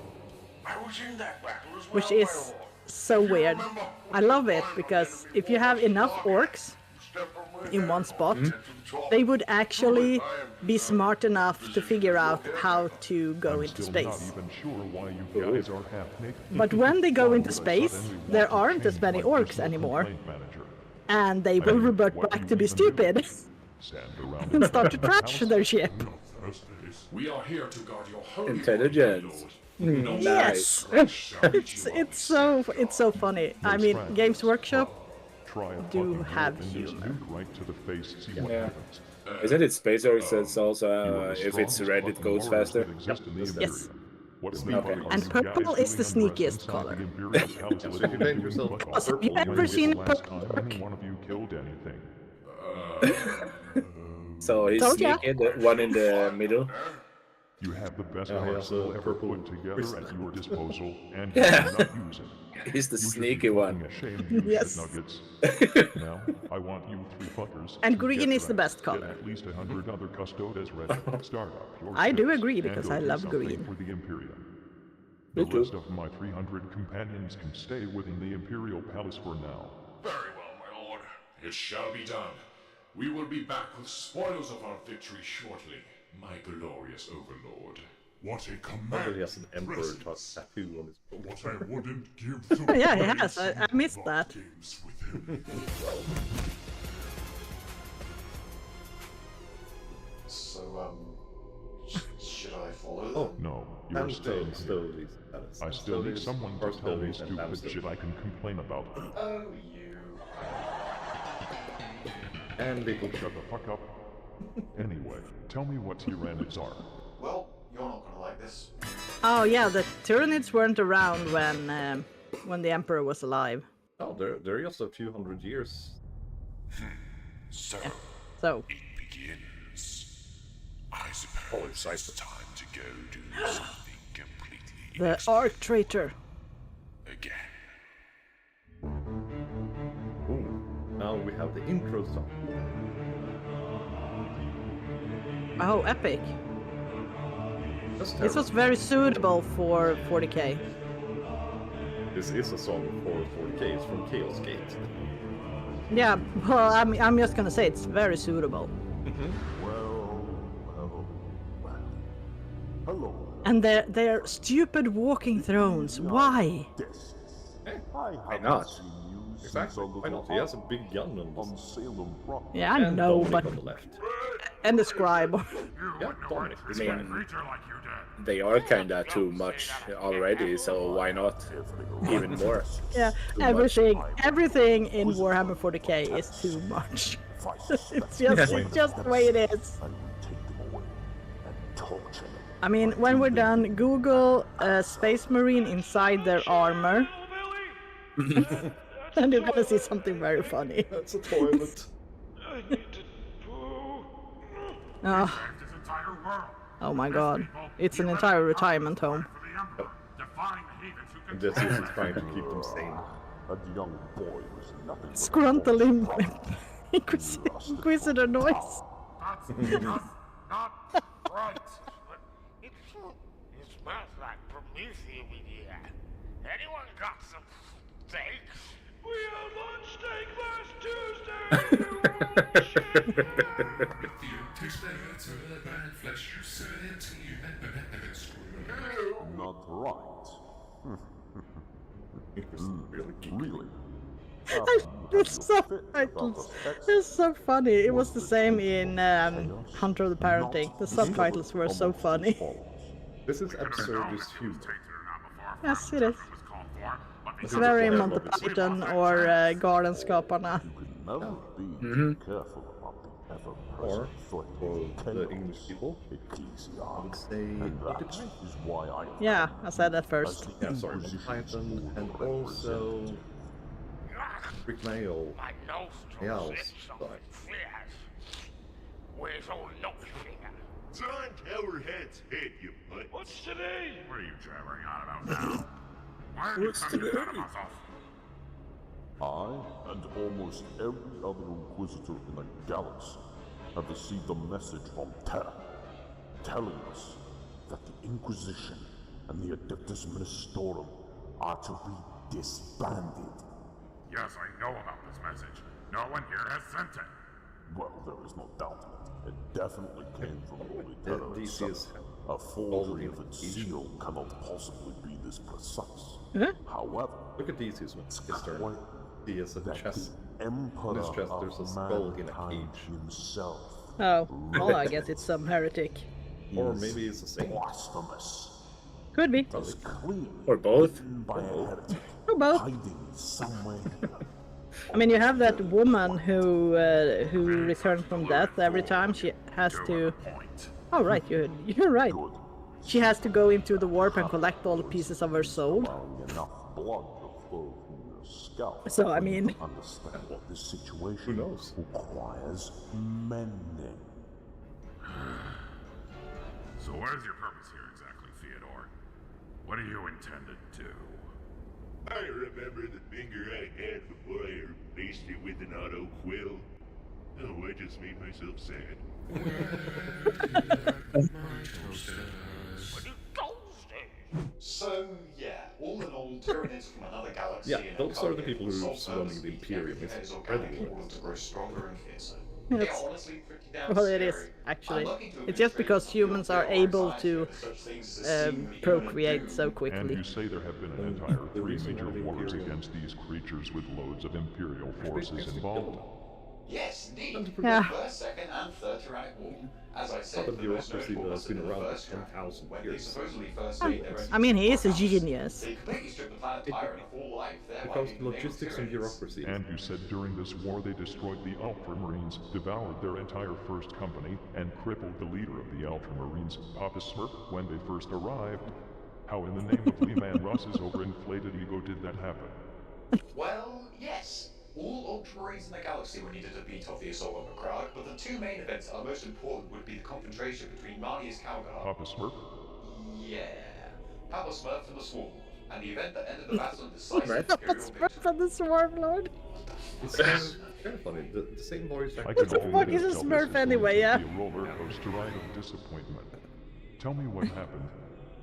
I was in that battle as well, Which my is lord. so weird. I love it because if you have enough orcs in one spot, they would actually be smart enough to figure out how to go I'm into still not space. even sure why you guys are half naked. But when they go Why into would I space, suddenly there want to aren't as change many my orcs personal anymore, complaint manager? and they will I mean, revert what back do to you be even do? stupid Stand around and start to trash their ship. We are here to guard your holy Intelligence. Yes, it's so funny. I mean, Games Workshop Try a do fucking have rope and just humor. nuke right to the face, see what Yeah. happens. Isn't it Space Orcs that's also, You are the if it's strongest red, it fucking goes warriors faster? that exist in the Yes. Imperium. What the Okay. fuck are And you purple guys is the doing undressed sneakiest inside color. the Imperial Palace So with if you no paint doing yourself fuck all? Have you purple, ever When was seen the last purple time orc? any one of you killed anything? So he's Told ya. sneaky, the one in the middle. You have the best he has arsenal a ever purple put together wrist. at your disposal, and you do not use it. He's the You should sneaky be one. fucking ashamed, you Yes. shit nuggets. Now, I want you 3 fuckers And to green get is the dressed, best color. Get at least 100 other custodes ready. Start up your I do ships, agree, and because go I do love something green. For the Imperium. The Me too. rest of my 300 companions can stay within the Imperial Palace for now. Very well, my lord. It shall be done. We will be back with spoils of our victory shortly, my glorious overlord. What a He command! has an emperor tattoo on his What shoulder. I wouldn't give to Yeah, he play has. I missed some that. games with him. So, should I follow Oh, No, you are staying Hamstone here. stories. I still need someone to tell me stupid shit I can complain about. Oh, you. And little Shut the fuck up. Anyway, tell me what Tyranids are. Well, you're not gonna like this. Oh yeah, the Tyranids weren't around when the Emperor was alive. Oh, they're just a few hundred years. So, So it begins. I suppose it's time to go do something completely the Arc Traitor. again. Ooh, now we have the intro song. Oh, epic! That's This terrible. was very suitable for 40k. This is a song for 40k. It's from Chaos Gate. Yeah, well, I'm just gonna say it's very suitable. Well, well, well. Hello. And their stupid walking thrones. Why? This. Why not? Exactly. Why not? He has a big gun on this. Salem property. Yeah, I And know, Dominic but on the left. and the scribe. Yeah, Dominic. I This mean, guy. Creature like you did. they are kinda too much already, so why not even more? Yeah, everything in Warhammer 40k is too much. it's just the way it is. And take them away and torture them. I mean, when we're done, Google Space Marine inside their armor, and you're gonna see something very funny. That's a toilet. I need to poo. Oh, Saved this entire world. oh my god, it's an entire retirement home. For the Emperor, defying the heathens who And can this is trying to keep them sane. A young boy was nothing but Scruntling Inquisitor noise. That's just not right. But it smells like Prometheus in here. Anyone got some steak? We had lunch steak last Tuesday. not right. Really geeky. Really? The subtitles. It's so funny. It was the same in Hunter of the Parenting. The subtitles were so funny. This is absurdist humor. Yes, it is. It's This is very why I Monty love it so much. Python or Galenskaparna. Never be careful about the ever-present Or, threat for the English people, I would say Monty Python. is why I Yeah, I said that first. Yeah, sorry, Monty Python, and also Rick Mayo, My nostrils Meows, sense something sorry. fierce. Where's old Notchfinger? It's on Cowherhead's head, you butt. What's today? What are you jabbering on about now? Why are you coming to Panama's I and almost every other Inquisitor in the galaxy have received a message from Terra, telling us that the Inquisition and the Adeptus Ministorum are to be disbanded. Yes, I know about this message. No one here has sent it. Well, there is no doubt in it. It definitely came from Holy Terra DC itself. is A forgery of already its issued. seal cannot possibly be this precise. Huh? However, Look at DC's turn. He has a that chest. the Emperor On his chest, there's a of skull in a mankind cage. himself Oh, well, I guess it's some heretic. Or is maybe it's a saint. blasphemous. Could be. Is clearly Or both. written by a heretic Or both. hiding somewhere. I mean, you have that woman who returned from death every time. She has to. Oh, right, you're right. Good. She has to go into the warp and collect all the pieces of her soul. Allowing enough blood to flow from your scalp. So, I mean- Understand that this situation Who knows? requires mending. So what is your purpose here exactly, Theodore? What do you intend to do? I remember the finger I had before I replaced it with an auto quill. Oh, I just made myself sad. So, yeah, all in all, Tyranids from another galaxy Yeah, and those are the Alcaldia people for who's sole running purpose the Imperium. everything It's that is organic incredible. in order to grow stronger and fiercer. Yes. Yeah, honestly, pretty damn Well, it is, scary. actually. I'm lucky to have It's been just because trained humans to are feel able science to over such things as a seemingly imminent procreate doom. so And quickly. you say there have been an And entire the three reason major why the wars Imperium- against these creatures with loads of Imperial forces Actually, involved. Yes, indeed. And to The prevent- Yeah. first, second, and third Tyrannic War. As I said, But the most bureaucracy notable that was has been in the around for first draft, 10,000 when they years. supposedly first made their own I mean, he is a house. genius. They completely stripped the planet Tyranny of all life, thereby Because giving the name of logistics and Tyranids. bureaucracy. And you said during this war they destroyed the Ultramarines, devoured their entire first company, and crippled the leader of the Ultramarines, Papa Smurf, when they first arrived. How in the name of Lehman Ross's overinflated ego did that happen? Well, yes. All Ultramarines in the galaxy were needed to beat off the assault on Macragge, but the two main events that are most important would be the confrontation between Marnius Calgar, Papa Smurf? yeah, Papa Smurf and the Swarm, and the event that ended the battle in decisive Alright. Imperial Smurf victory. and the Swarm Lord. It's kind of funny. The same voice I actor. can the fuck only is a tell this Smurf is anyway, going yeah? to be a roller coaster ride of disappointment. Tell me what happened.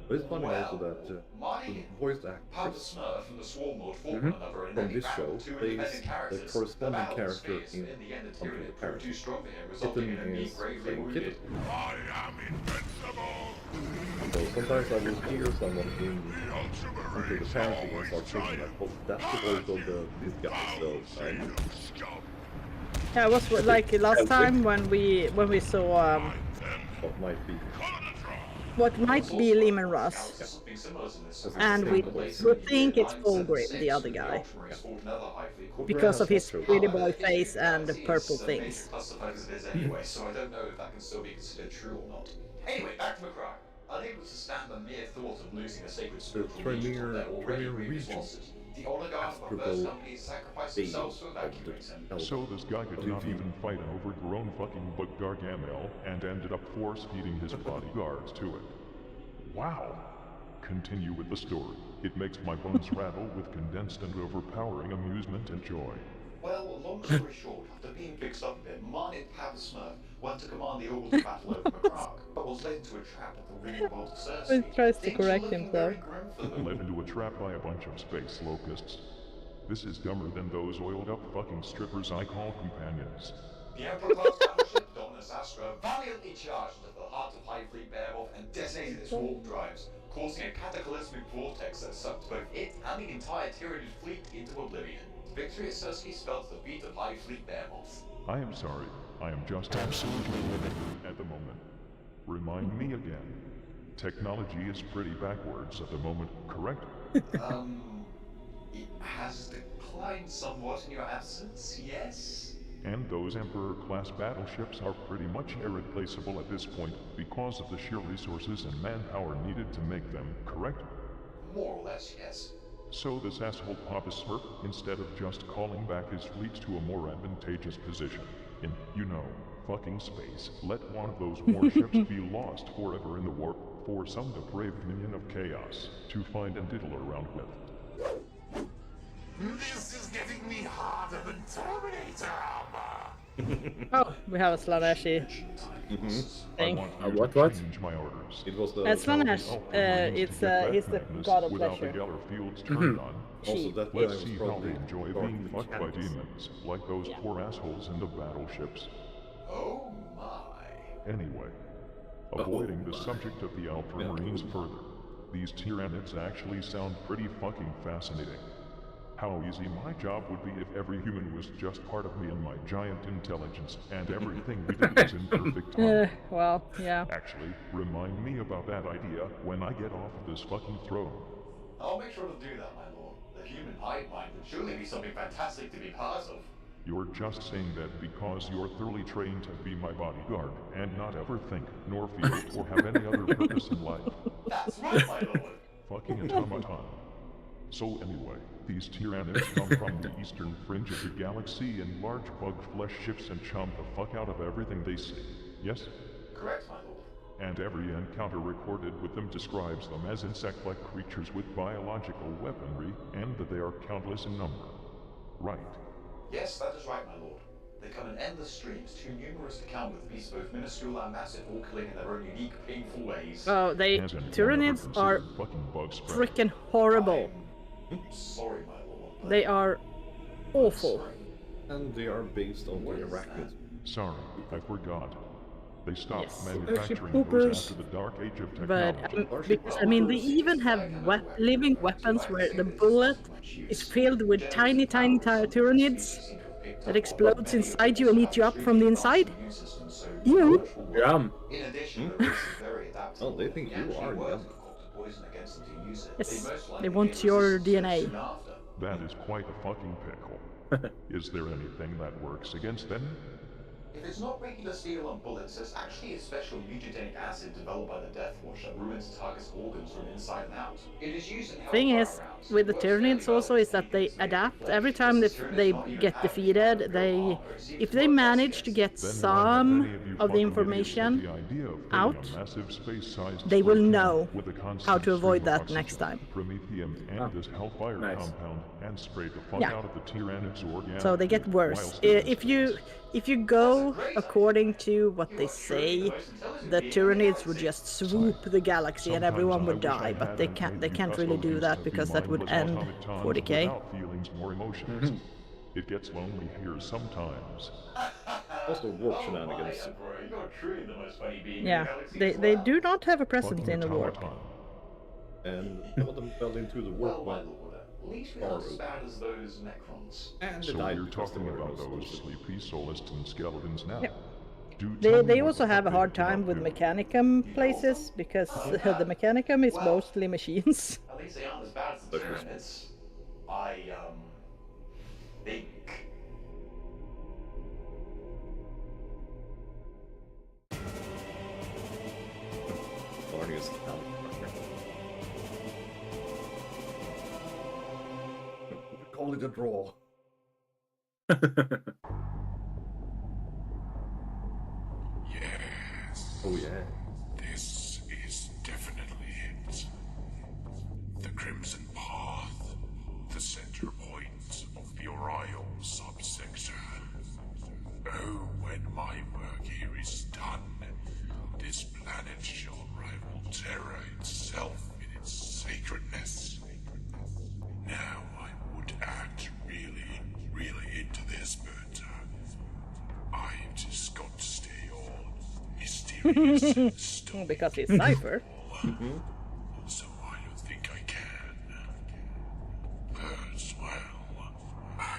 But it's funny Well, also that the Marnie, voice Papa actors Smurf and the Swarm Lord fought one another in from any this battle, show two plays independent the characters. corresponding battle was character fierce, in but in the end the Hunter Tyranid the proved too Parent. strong for him, resulting in a Kitten knee is gravely playing wounded. Kitten. I am invincible! So sometimes I will hear someone in Hunter the Parenting and start thinking like, oh, that's the voice of this guy, so Yeah, it was like last time when we saw what might be. what might be Lehman Ross, Something similar to this. and we think it's Fulgrim, the other guy, because of his pretty boy face and the purple things. Classified as it is anyway, so I don't know if that can still be considered true or not. Anyway, back to Macragge. Unable to stand the mere thought of losing a sacred spiritual legion on their already grievous region. losses, the oligarch of our first company sacrificed themselves to evacuate him. So this guy could not even fight an overgrown fucking bug Gargamel and ended up force-feeding his bodyguards to it. Wow. Continue with the story. It makes my bones rattle with condensed and overpowering amusement and joy. Well, long story short, after being fixed up a bit, Marnie Papa Smurf went to command the Orgul's battle over Macragge, but was led into a trap at the real world of Cersei. He tries to Things were correct looking himself. very grim for them. Led into a trap by a bunch of space locusts. This is dumber than those oiled-up fucking strippers I call companions. The Emperor-class battleship Dominus Astra valiantly charged into the heart of High Fleet Beowulf and detonated its warp drives, causing a cataclysmic vortex that sucked both it and slam the entire Tyranid fleet into oblivion. Victory is certainly spelled defeat of Hive Fleet Behemoth. I am sorry. I am just absolutely livid at the moment. Remind me again. Technology is pretty backwards at the moment, correct? It has declined somewhat in your absence, yes? And those Emperor-class battleships are pretty much irreplaceable at this point because of the sheer resources and manpower needed to make them, correct? More or less, yes. So this asshole Papa Smurf, instead of just calling back his fleet to a more advantageous position in, you know, fucking space, let one of those warships be lost forever in the warp for some depraved minion of chaos to find and diddle around with. This is getting me harder than Terminator armor. Oh, we have a Slaaneshi thing. What? Change my orders. It was the Slaanesh, he's the god of without pleasure. the Geller fields turned on. Also, that guy Let's was see how probably they enjoy part being of the fucked by cannons. demons, like those poor assholes in the battleships. Oh my. Anyway, avoiding the subject of the Alpha Marines further, these Tyranids actually sound pretty fucking fascinating. How easy my job would be if every human was just part of me and my giant intelligence, and everything we did was in perfect time. Well, yeah. Actually, remind me about that idea when I get off of this fucking throne. I'll make sure to do that, my lord. The human hive mind would surely be something fantastic to be part of. You're just saying that because you're thoroughly trained to be my bodyguard and not ever think, nor feel, or have any other purpose in life. That's right, my lord. Fucking automaton. So anyway, these Tyranids come from the eastern fringe of the galaxy in large bug flesh ships and chomp the fuck out of everything they see. Yes? Correct, my lord. And every encounter recorded with them describes them as insect-like creatures with biological weaponry, and that they are countless in number. Right. Yes, that is right, my lord. They come in endless streams, too numerous to count with beasts both minuscule and massive, all killing in their own unique, painful ways. Oh, Tyranids are freaking horrible. Sorry, my lord. They are awful. And they are based on the arachnids. Sorry, I forgot. They stopped Yes. manufacturing Poopers. those after the dark age of technology. But because, I mean, they even have living weapons where the bullet is filled with tiny Tyranids that explodes inside you and eat you up from the inside. You. Yum. In addition, the race is very adaptable. Oh, they think you are yum. Poison against them to use it. Yes, they want your DNA. That is quite a fucking pickle. Is there anything that works against them? If it's not regular steel and bullets, there's actually a special mutagenic acid developed by the Death Watch that ruins target's organs from inside and out. It is used in Thing is, with the Tyranids also is that they adapt. Every time they get defeated, if they manage to get some of the information out, they will know how to avoid that next time. Promethium and this hellfire compound and spray the fuck out of the Tyranids organs. So they get worse. If you go according to what they say, the Tyranids would just swoop the galaxy and everyone would die, but they can't really do that because that would end 40k. Feelings, more emotions. It gets lonely here sometimes. Also warp shenanigans. Yeah, they do not have a presence in the warp. And some of them fell into the warp by at least we're not as bad as those Necrons. And So died you're because talking they were about no those soldiers. sleepy Solistan skeletons now. Yep. Do tell me They what also the have a fuck hard they time with cannot do. Mechanicum places because the Mechanicum is mostly machines. At least they aren't as bad as the Tyranids. I think. Barney's call it a draw. Yes. Oh yeah. This is definitely it. The Crimson Path, the center point of the Oriole subsector. Oh, when my work here is done, this planet shall rival Terra itself in its sacredness. Now I would act really into this, but I've just got to stay all mysterious and stoic. Because he's Cypher. So I don't think I can.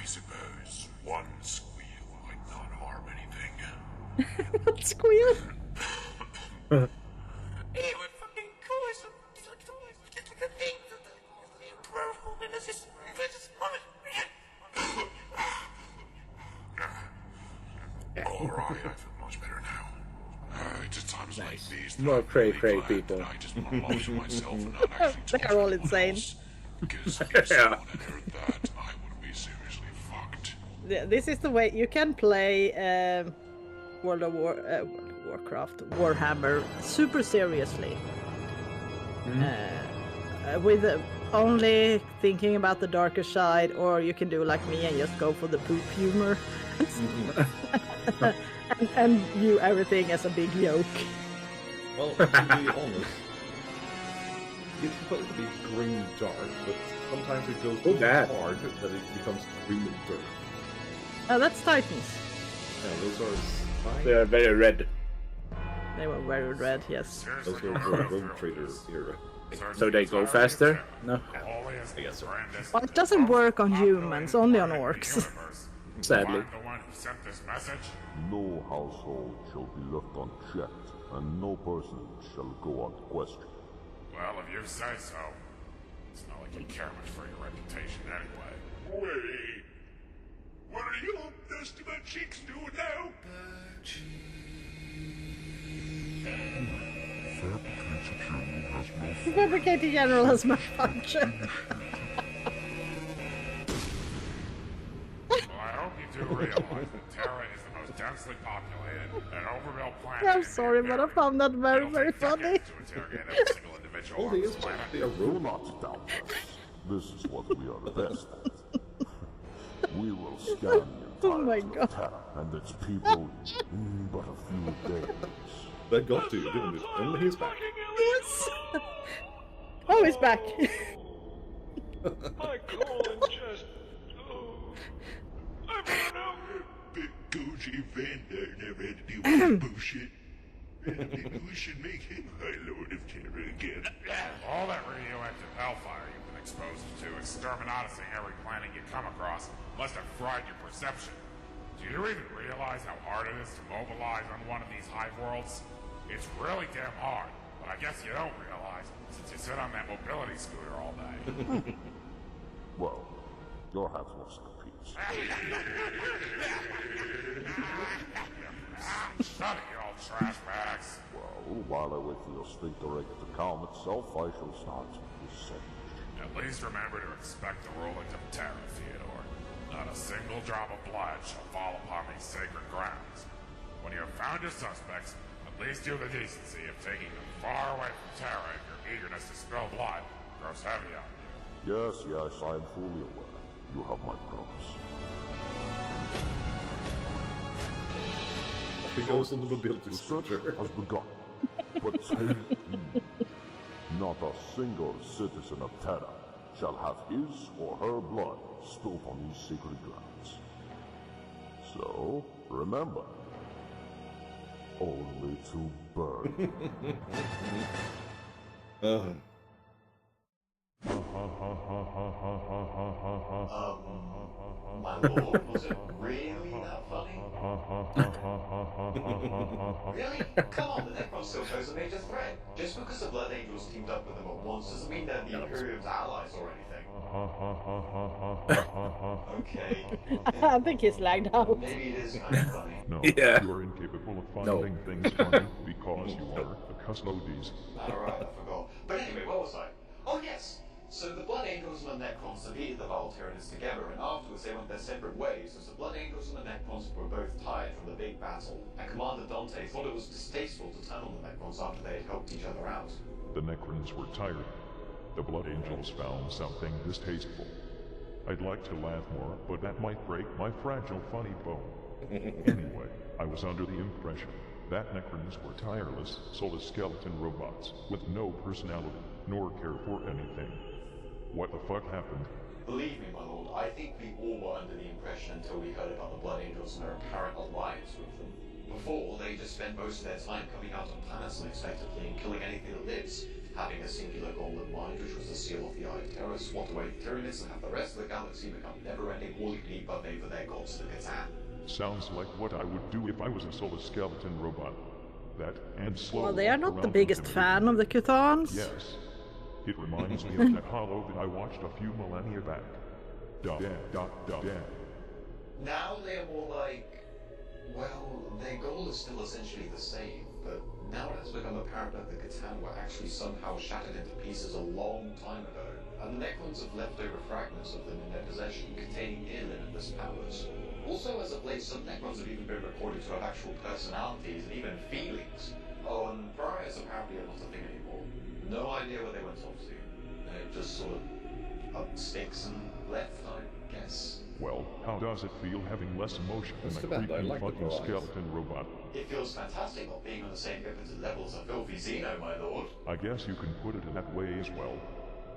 suppose one squeal might not harm anything. What squeal? Alright, I feel much better now. It's at times like these that More I'm cray really cray glad people. that I just want to motion myself and not actually They're all insane. Because if someone had heard that, I would be seriously fucked. This is the way you can play World of Warcraft, Warhammer super seriously. With only thinking about the darker side, or you can do like me and just go for the poop humor. and view everything as a big joke. Well, to be honest, it's supposed to be grim dark, but sometimes it goes so hard that it becomes grim and dark. That's Titans. Yeah, those are spies. They are very red. They were very red, yes. Those are the Road Trader era. So they go faster? No. I guess so. Well, it doesn't work on humans, only on orcs. Sadly. The one who sent this message? No household shall be left unchecked, and no person shall go unquestioned. Well, if you say so. It's not like you care much for your reputation anyway. Wait. What are you dusty butt cheeks doing now? Fabricated General has malfunction. Well, I hope you do realize that Terra is the most densely populated and overbuilt planet. I'm sorry, but I found that very, very funny. To interrogate every single individual on this planet. Do not doubt us. This is what we are best at. We will scan the Oh my entirety God. of Terra and its people in but a few days. That got to you, didn't it? And he's back. Yes. Oh, he's back. My colon just... Oh. I'm run over. Big Gucci Vander never had to deal with this bullshit. Maybe we should make him High Lord of Terra again. All that radioactive hellfire you've been exposed to, exterminating every planet you come across, must have fried your perception. Do you even realize how hard it is to mobilize on one of these hive worlds? It's really damn hard, but I guess you don't realize since you sit on that mobility scooter all day. Well, your have lost a piece. Shut it, you old trash bags. Well, while I wait for your sphincterate to calm itself, I shall start this sentence. At least remember to expect the rulings of Terra, Theodore. Not a single drop of blood shall fall upon these sacred grounds. When you have found your suspects, at least do the decency of taking them far away from Terra if your eagerness to spill blood grows heavy on you. Yes, I am fully aware. You have my promise. He goes on the mobility The search scooter. has begun. But take heed. Not a single citizen of Terra shall have his or her blood spilled on these sacred grounds. So, remember, only to burn. My lord, was it really that funny? Really? Come on, the Necrons still pose a major threat. Just because the Blood Angels teamed up with them at once doesn't mean they're the Imperium's allies or anything. Okay. I think he's lagged out. Maybe it is kind of funny. No, Yeah. you are incapable of finding things funny because you are a custodies. Alright, I forgot. But anyway, what was I? Oh yes! So the Blood Angels and the Necrons defeated the Voltyranids together, and afterwards they went their separate ways, as the Blood Angels and the Necrons were both tired from the big battle, and Commander Dante thought it was distasteful to turn on the Necrons after they had helped each other out. The Necrons were tired. The Blood Angels found something distasteful. I'd like to laugh more, but that might break my fragile funny bone. Anyway, I was under the impression that Necrons were tireless, soulless skeleton robots with no personality, nor care for anything. What the fuck happened? Believe me, my lord, I think we all were under the impression until we heard about the Blood Angels and their apparent alliance with them. Before, they just spent most of their time coming out on planets unexpectedly and killing anything that lives. Having a singular goal in mind, which was to seal off the Eye of Terror, swat away the Tyranids, and have the rest of the galaxy become never-ending all-you-can-eat buffet for their gods to the Catan. Sounds like what I would do if I was a solar skeleton robot. That and slow. Well, they are not the biggest fan of the Chthons. Yes. It reminds me of that hollow that I watched a few millennia back. Now they're more like, well, their goal is still essentially the same, but now it has become apparent that the Catan were actually somehow shattered into pieces a long time ago, and the Necrons have leftover fragments of them in their possession containing near limitless powers. Also, as of late, some Necrons have even been reported to have actual personalities and even feelings. Oh, and Briars apparently are not a thing anymore. No idea where they went off to. They just sort of up sticks and left, I guess. Well, how does it feel having less emotion than a creepy fucking skeleton robot? It feels fantastic not being on the same bigoted level as a filthy Xeno, my lord. I guess you can put it that way as well.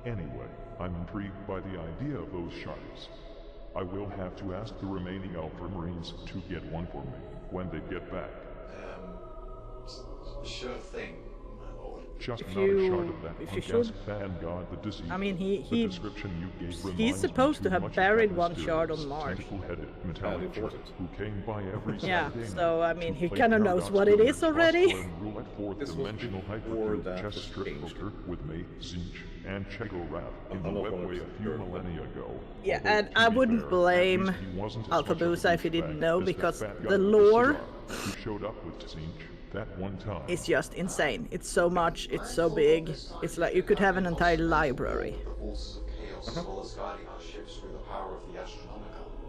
Anyway, I'm intrigued by the idea of those shards. I will have to ask the remaining Alpha Marines to get one for me when they get back. Sure thing, my lord. Just another shard of that ungassed fan god, the disease. I mean, the description you gave he's supposed to have buried one shard on Mars. Tentacle-headed metallic who came by every yeah, Saturday so I mean, he kind of knows what it is already. Fourth-dimensional hyperfield chest strip poker with me, Zinch, and Chegorap in the webway a few millennia ago. Yeah, and I wouldn't blame Alfabusa if he didn't know, because the lore who showed up with Zinch that one time. It's just insane. It's so much, it's so big. It's like you could have an entire library.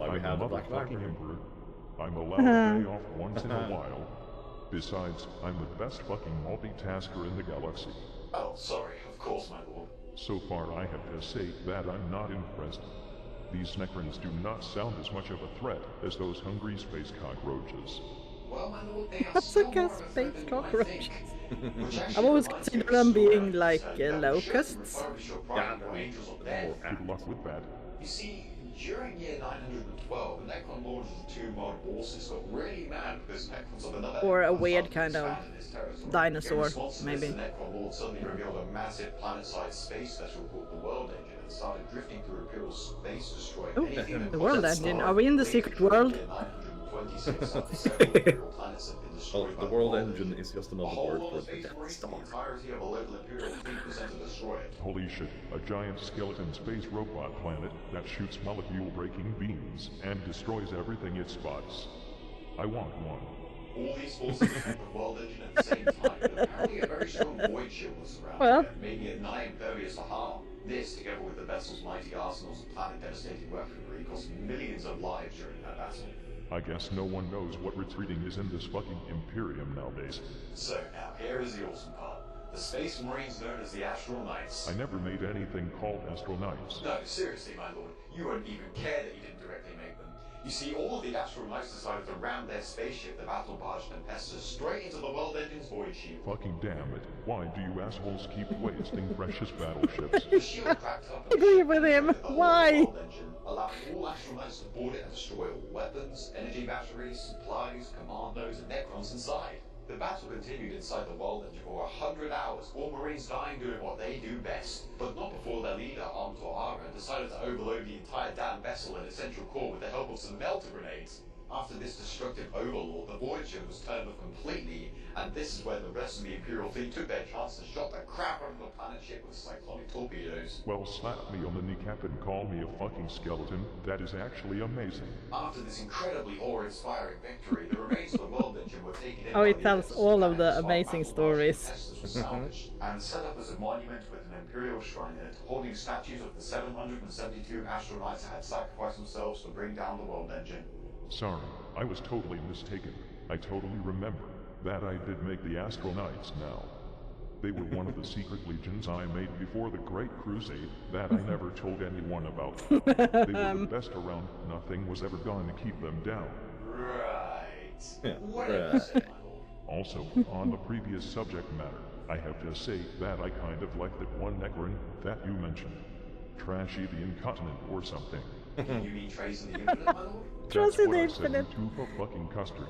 I'm a motherfucking emperor. I'm allowed a day off once in a while. Besides, I'm the best fucking multitasker in the galaxy. Oh, sorry, of course, my lord. So far I have to say that I'm not impressed. These Necrons do not sound as much of a threat as those hungry space cockroaches. Well, my lord, they are What's like a space cockroach? I've always considered them being like locusts. Yeah, good luck with that. You see, during year 912, the Necron lords of the two mod bosses got really mad because Necrons of another or a weird kind of dinosaur, maybe. The Necron lord suddenly revealed a massive planet-sized space vessel called the World Engine and started drifting through Imperial space, destroying anything. The World Engine? Are we in the secret world? Well, the World Engine is just another word for the Death Star. Holy shit, a giant skeleton space robot planet that shoots molecule-breaking beams and destroys everything it spots. I want one. All these forces attack the World Engine at the same time, but apparently a very strong void shield was surrounded, well, making it nigh impervious to harm. This, together with the vessel's mighty arsenals of planet-devastating weaponry, cost millions of lives during that battle. I guess no one knows what retreating is in this fucking Imperium nowadays. So now, here is the awesome part. The Space Marines known as the Astral Knights. I never made anything called Astral Knights. No, seriously, my lord. You won't even care that you didn't directly make them. You see, all of the Astral Knights decided to ram their spaceship, the Battle Barge Tempestus, straight into the World Engine's void shield. Fucking damn it. Why do you assholes keep wasting precious battleships? The shield cracked up and agree with him. Why? Allowing all Astral Knights to board it and destroy all weapons, energy batteries, supplies, commandos, and Necrons inside. The battle continued inside the World Engine for 100 hours, all Marines dying doing what they do best. But not before their leader, Arm Torara, decided to overload the entire damn vessel and its central core with the help of some melter grenades. After this destructive overlord, the void shield was turned off completely, and this is where the rest of the Imperial fleet took their chance and shot the crap out of the planet ship with cyclonic torpedoes. Well, slap me on the kneecap and call me a fucking skeleton. That is actually amazing. After this incredibly awe-inspiring victory, the remains of the World Engine were taken in Oh, it tells all of the amazing stories. And set up as a monument with an Imperial shrine in it, holding statues of the 772 astronauts that had sacrificed themselves to bring down the World Engine. Sorry, I was totally mistaken. I totally remember that I did make the Astral Knights now. They were one of the secret legions I made before the Great Crusade that I never told anyone about. They were the best around. Nothing was ever going to keep them down. Right. Yeah. Also, on the previous subject matter, I have to say that I kind of like that one Necron that you mentioned. Trashy the Incontinent or something. You mean Trace in the Infinite, my lord? That's what I said, you two fucking custard.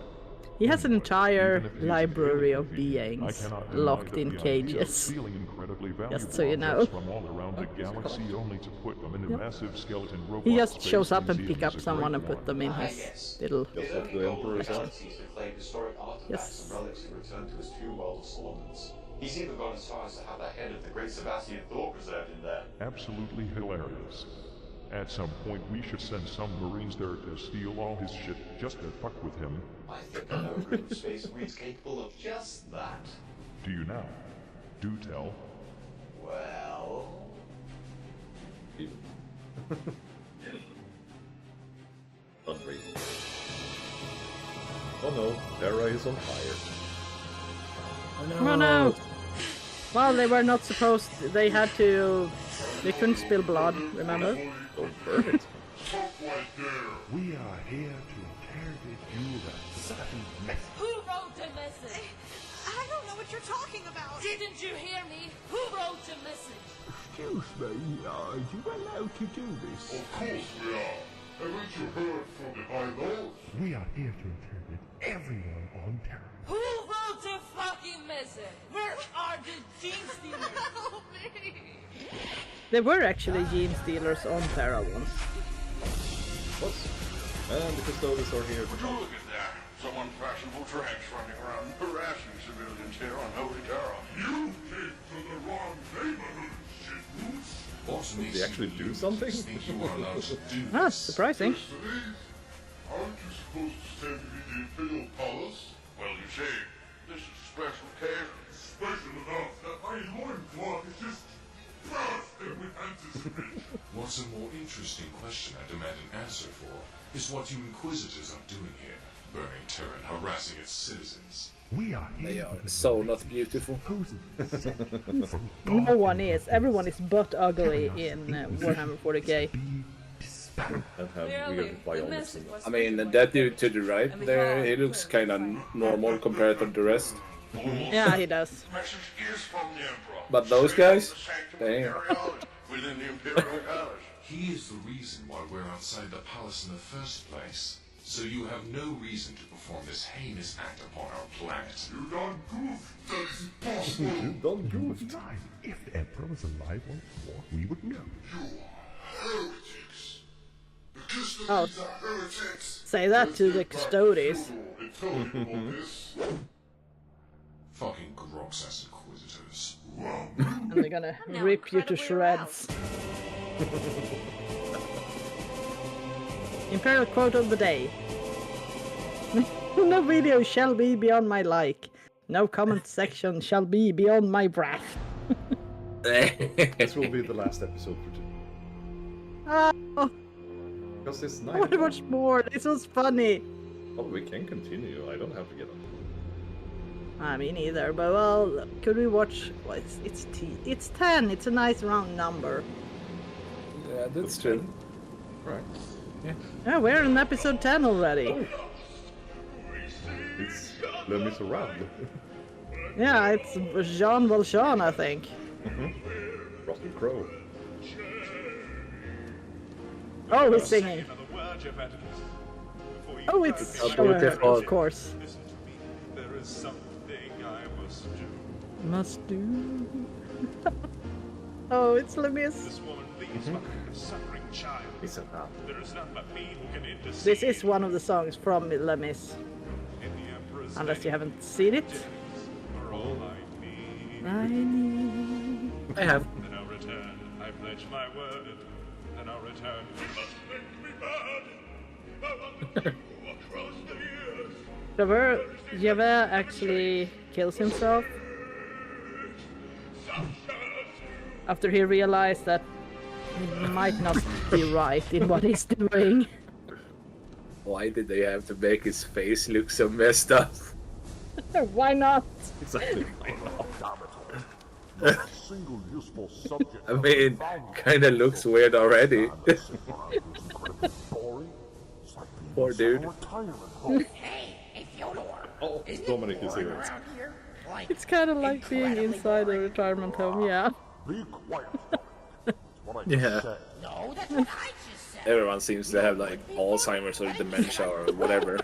He has an entire Even if it is library of alien to me, I beings cannot deny locked that in the idea of cages. stealing incredibly Just so valuable you know. objects from all around the galaxy only to put them in a massive skeleton robot He just space shows up and museum pick up is a someone great and put one. them in Ah, his yes. little... Just like the Emperor said. Galaxies to claim historic artifacts Yes. and relics to return to his true world of Solomons. He's even gone as far as to have the head of the great Sebastian Thor preserved in there. Absolutely hilarious. At some point, we should send some Marines there to steal all his shit just to fuck with him. I think I know a group of space marines capable of just that. Do you now? Do tell. Well... Unreal. Oh no, Terra is on fire. Oh no! Well, they were not supposed... They had to... They couldn't spill blood, remember? Don't burn it. We are here to interrogate you about certain methods. Who wrote the message? I don't know what you're talking about. Didn't you hear me? Who wrote the message? Excuse me, are you allowed to do this? Of course we are. Haven't you heard from the High Lord? We are here to interrogate everyone on Terra. Who wrote the fucking message? Where are the gene stealers? Help me! There were actually gene stealers on Terra once. What? And the Custodes are here to Would you look at that? Some unfashionable tramps running around harassing civilians here on Holy Terra. You came to the wrong neighborhood, shitboots. Did they actually do something? Ah, surprising. Aren't you supposed to stand to be the Imperial Palace? Well, you see, this is a special occasion. Special enough that my loincloth is just bursting with anticipation. What's a more interesting question I demand an answer for is what you Inquisitors are doing here, burning Terra and harassing its citizens. We are They here. are so not beautiful. No one is. Everyone is but ugly in Warhammer 40k. and have weird biology. I mean, that dude to the right there, he looks kind of normal compared to the rest. Yeah, he does. Message is from the Emperor. But those guys, damn. Within the Imperial Palace. He is the reason why we're outside the palace in the first place. So you have no reason to perform this heinous act upon our planet. You done goofed. That is impossible. You done goofed. Fine. If the Emperor was alive on the floor, we would know. You heretics. The Custodes Oh. are heretics. Say that to the Custodes. Fucking Groxas Inquisitors. And they're gonna rip you to shreds. Imperial quote of the day. No video shall be beyond my like. No comment section shall be beyond my breath. This will be the last episode for today. Oh, Because it's I want to 9. watch more. This was funny. Oh, we can continue. I don't have to get up. Me neither. But well, could we watch? Well, it's 10. It's a nice round number. Yeah, that's true. Right. Yeah, we're in episode 10 already. Oh. It's Les Miserables. Yeah, it's Jean Valjean, I think. Russell Crowe. Oh, he's singing. Oh, it's beautiful. of course. Listen to me. There is something I must do. Must do. Oh, it's Lemis. This woman leaves behind a suffering child. It's a rap. There is none but me who can intercede. This is one of the songs from Lemis. In the Emperor's Unless you name, haven't seen it. for all I need. I need. I have. Then I'll return. I pledge my word. Then I'll return. You must make me mad. I want to go across the years. Javert actually kills himself after he realized that he might not be right in what he's doing. Why did they have to make his face look so messed up? Why not? Exactly. Not a single useful subject. I mean, kinda looks weird already. Poor dude. Hey, hey, Fyodor. Oh, Dominic is here. Around here? Like, It's kind of like being incredibly inside a boring. retirement home, yeah. Be quiet. That's what I Yeah. said. No, that's what I just said. Everyone seems to have like Alzheimer's or dementia or whatever.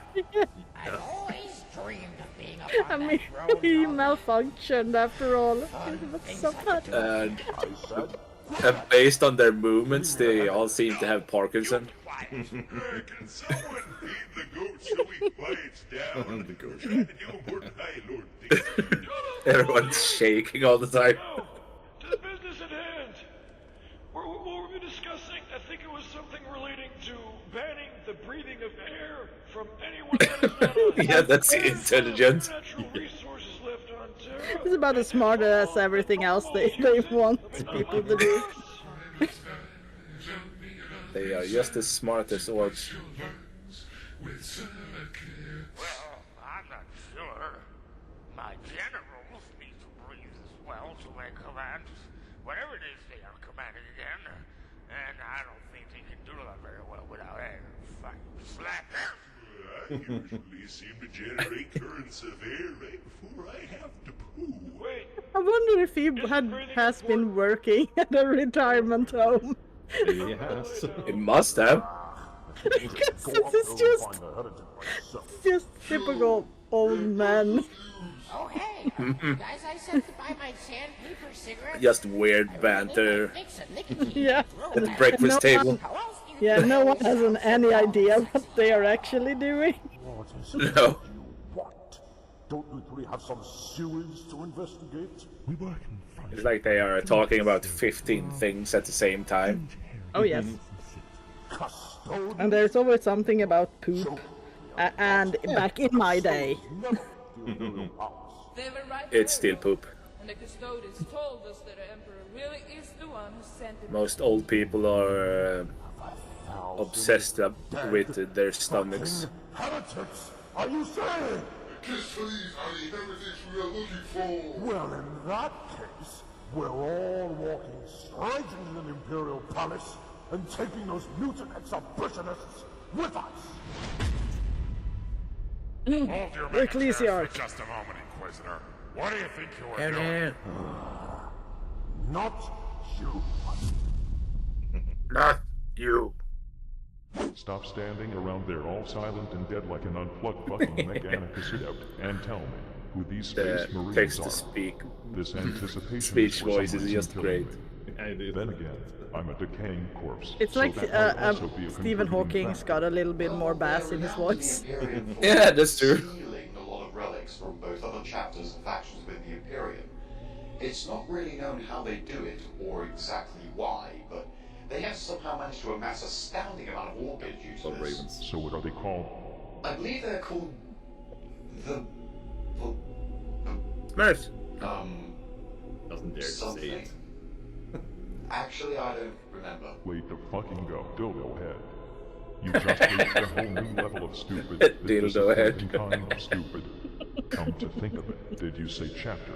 I've always dreamed of being up I on mean, that throne. he malfunctioned after all. It was so fun. And based on their movements, they all seem to have Parkinson. Can someone feed the goat so he quiets down? The goat. Trying to do important High Lord things. Everyone's shaking all the time. To the business at hand. What were we discussing? I think it was something relating to banning the breathing of air from anyone that is not us. Yeah, that's intelligent. Natural resources left on Terra. It's about as smart as everything else they want people to do. They are just as smart as orcs. Well, I'm not sure. My generals need to breathe as well to their commands. Whatever it is they are commanding again. And I don't think they can do that very well without air. Slap. I usually seem to generate currents of air right before I have to poo. Wait, I wonder if he has been working at a retirement home. Yes. It must have. Because it's just typical old men. Oh, hey. Guys, I said to buy my sandpaper cigarettes. Just weird banter Yeah. at the breakfast table. Yeah, no one has any idea what they are actually doing. No. What? Don't we really have some sewage to investigate? We work in front. It's like they are talking about 15 things at the same time. Oh yes. And there's always something about poop. And back in my day. They were right It's there, still poop. and the custodians told us that the Emperor really is the one who sent him. Most old people are obsessed with their stomachs. Heretics! Are you saying? Kiss for these are the heretics we are looking for. Well, in that case, we're all walking straight into an Imperial palace and taking those mutant exhibitionists with us. Hold your Ecclesiarch. miniatures for just a moment, Inquisitor. What do you think you were doing? Not you. Not you. Stop standing around there all silent and dead like an unplugged fucking Mechanicus suit out and tell me who these Space The Marines text are. to speak. This anticipation Speech for voice some is reason just killing great. me. Then again, I'm a decaying corpse. It's so like that might also be a Stephen contributing Hawking's factor. got a little bit more bass in his voice. Yeah, that's true. Stealing a lot of relics from both other chapters and factions within the Imperium. It's not really known how they do it or exactly why, but they have somehow managed to amass a astounding amount of orchid due to this. Ravens. So what are they called? I believe they're called the Smurfs. Doesn't dare to say something. it. Actually, I don't remember. Wait the fucking go. Dildo head. You just reached a whole new level of stupid. The Dildo head. disappointing kind of stupid. Come to think of it, did you say chapter?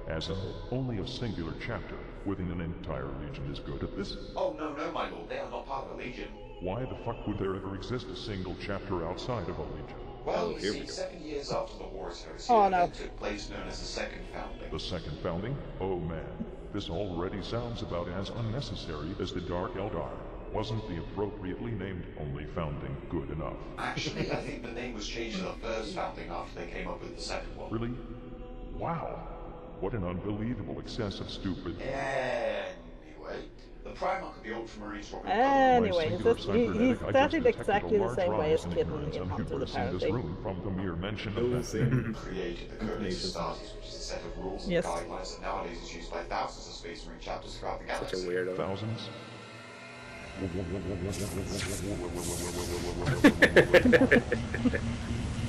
As in, only a singular chapter within an entire legion is good at this? Oh, no, my lord, they are not part of a legion. Why the fuck would there ever exist a single chapter outside of a legion? Well, you here we see, go. 7 years after the Wars Heresy Oh, no. event took place known as the Second Founding. The second founding? Oh man, this already sounds about as unnecessary as the Dark Eldar. Wasn't the appropriately named Only Founding good enough? Actually, I think the name was changed to the First Founding after they came up with the second one. Really? Wow. What an unbelievable excess of stupid. Anyway, the Primarch of the Ultramarines, Robert Anyway, Singular he cybernetic, I started just exactly the detected a same large way as rise in Kitten ignorance in and Hunter the hubris in this Parrot. room from the mere mention of Those that. same created the Codex Astartes, which is a set of rules and Yes. guidelines that nowadays is used by thousands of Space Marine chapters throughout the Such a galaxy. weirdo. Thousands?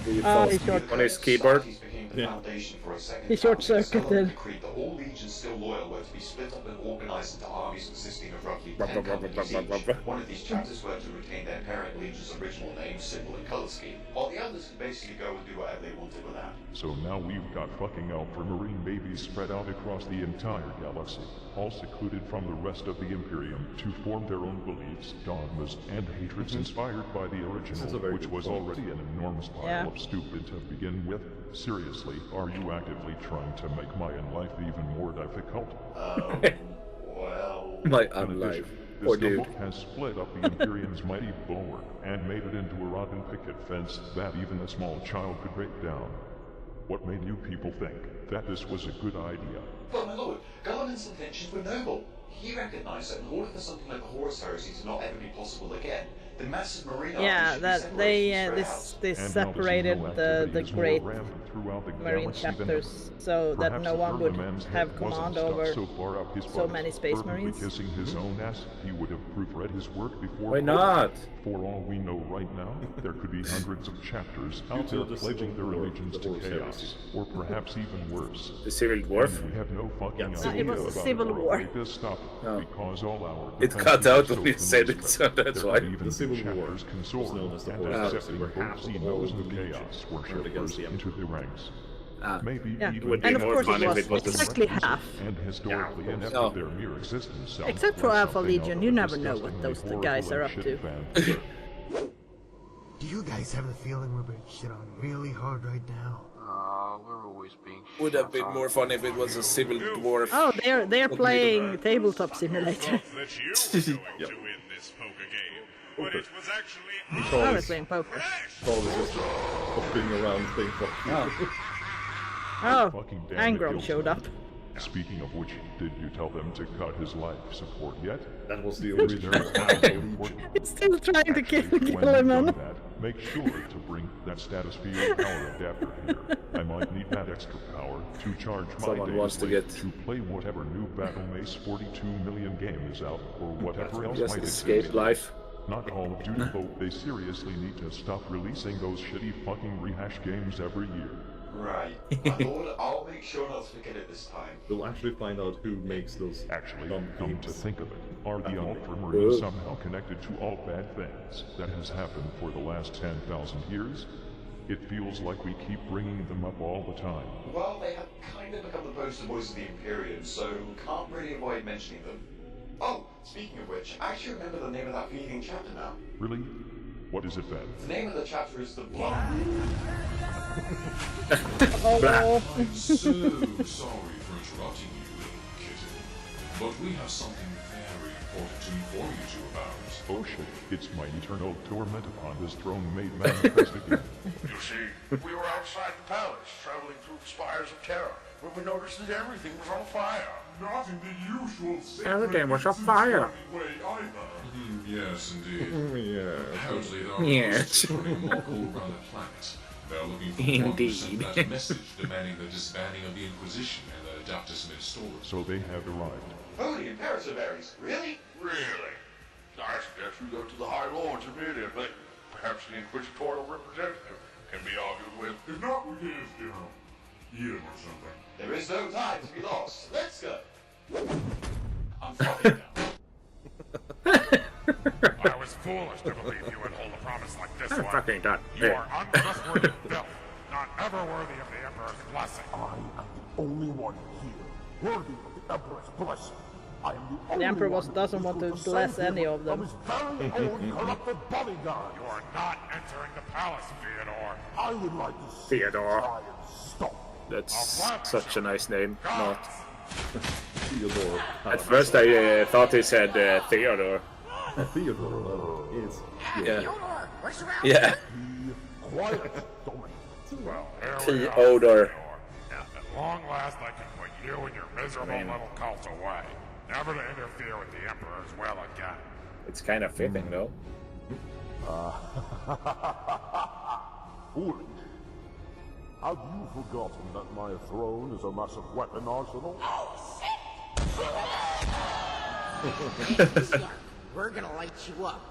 Did you Ah, fall he asleep short- on his keyboard? Astartes became the foundation for a second He founding, short-circuited. decreed that all legions still loyal were to be split up and organized into armies consisting of roughly Blah, 10 blah, blah, companies blah, blah, each. blah, blah. One of these chapters were to retain their parent legion's original name, symbol, and color scheme, while the others could basically go and do whatever they wanted with that. So now we've got fucking ultramarine babies spread out across the entire galaxy, all secluded from the rest of the Imperium to form their own beliefs, dogmas, and hatreds inspired by the This is a original, very which good was point. already an enormous pile Yeah. of stupid to begin with. Seriously, are you actively trying to make my own life even more difficult? Well... My In unlife. addition, Poor this dude. book has split up the Imperium's mighty bulwark and made it into a rotten picket fence that even a small child could break down. What made you people think that this was a good idea? But my lord, Garland's intentions were noble. He recognized that in order for something like the Horus Heresy to not ever be possible again, the massive marine army Yeah, should be that separated they and spread they out. separated the great marine galaxy than chapters so that Perhaps no if one would Herman's have head wasn't command stuck over so far up his so butt, many space fervently marines. kissing his own ass, he would have proofread his work before. Why not? For all we know right now, there could be hundreds of chapters out Until there the pledging their Civil War, allegiance the to Horus chaos, Heresy. or perhaps even worse. The Civil War? We have no fucking Yeah, idea it was the about Civil a world War. like this stuff, because all our It defenses cut are out so when you said it, close. so that's There why. could even The Civil be War chapters was consorting known as the and Horus Heresy, accepting where both half of all Xenos the and Legion Chaos turned against worshippers the into the ranks. Maybe Yeah. even would be And of more course fun it if was it was exactly half. and historically Yeah, inept no. of their mere existence. sounds Except for like Alpha something out Legion, of you a never know what disgustingly those horrible guys are and up shitty to. fan. Do you guys have the feeling we're being shit on really hard right now? We're always being Would have been more fun if it was a Civil War. Oh, they're playing tabletop simulator. That you were going to win this poker game, but it was actually I was playing poker. Paul is just hopping around thing for Oh, Fucking damn Angron it, showed up. Speaking of which, did you tell them to cut his life support yet? That was the It's original very Alpha important. Legion. He's still trying to kill When him. you've done that, make sure to bring that status field power adapter here. I might need that extra power to charge my Someone days wants to late get- to play whatever new Battle Mace 42 million game is out, or whatever else Just might escape exist. life. Not Call of Duty, though. They seriously need to stop releasing those shitty fucking rehash games every year. Right. My lord, I'll make sure not to forget it this time. We'll actually find out who makes those Actually, dumb come games. to think of it, are the Ultramarines somehow connected to all bad things that has happened for the last 10,000 years? It feels like we keep bringing them up all the time. Well, they have kind of become the poster boys of the Imperium, so can't really avoid mentioning them. Oh, speaking of which, I actually remember the name of that feeding chapter now. Really? What is it then? The name of the chapter is The Blood. Oh, I'm so sorry for interrupting you, little kitten. But we have something very important to inform you two about. Oh shit, it's my eternal torment upon this throne made manifest again. You see, we were outside the palace, traveling through the spires of terror, when we noticed that everything was on fire. Not in the usual Everything was on fire. way either. Yes, indeed. Yeah. Apparently there are Yes. forces burning all around the planet. They're looking for one to send Indeed. out a message demanding the disbanding of the Inquisition and the Adaptus Ministoris. So they have arrived. Holy Imperator berries, really? Really? I suggest we go to the High Lords immediately. Perhaps the Inquisitorial representative can be argued with. If not, we can just, eat him or something. There is no time to be lost. Let's go. I'm fucking down. I was foolish to believe you would hold a promise like this I'm one. fucking done. You are untrustworthy filth, not ever worthy of the Emperor's blessing. I am the only one here worthy of the Emperor's blessing. I am the the Emperor only one doesn't who want to could bless save him any of them. From his very own corrupted bodyguard. You are not entering the palace, Theodore. I would like to see Theodore. you try and stop. That's such a nice name. Not. Theodore. At first I thought he said Theodore. Theodore is. Yeah. Where's around? Yeah. Quiet, Dominic. Well, here we are, Theodore. Theodore. At long last, I can put you and your miserable little cult away. Never to interfere with the Emperor's will again. It's kind of fitting though. Foolish. Have you forgotten that my throne is a massive weapon arsenal? We're gonna light you up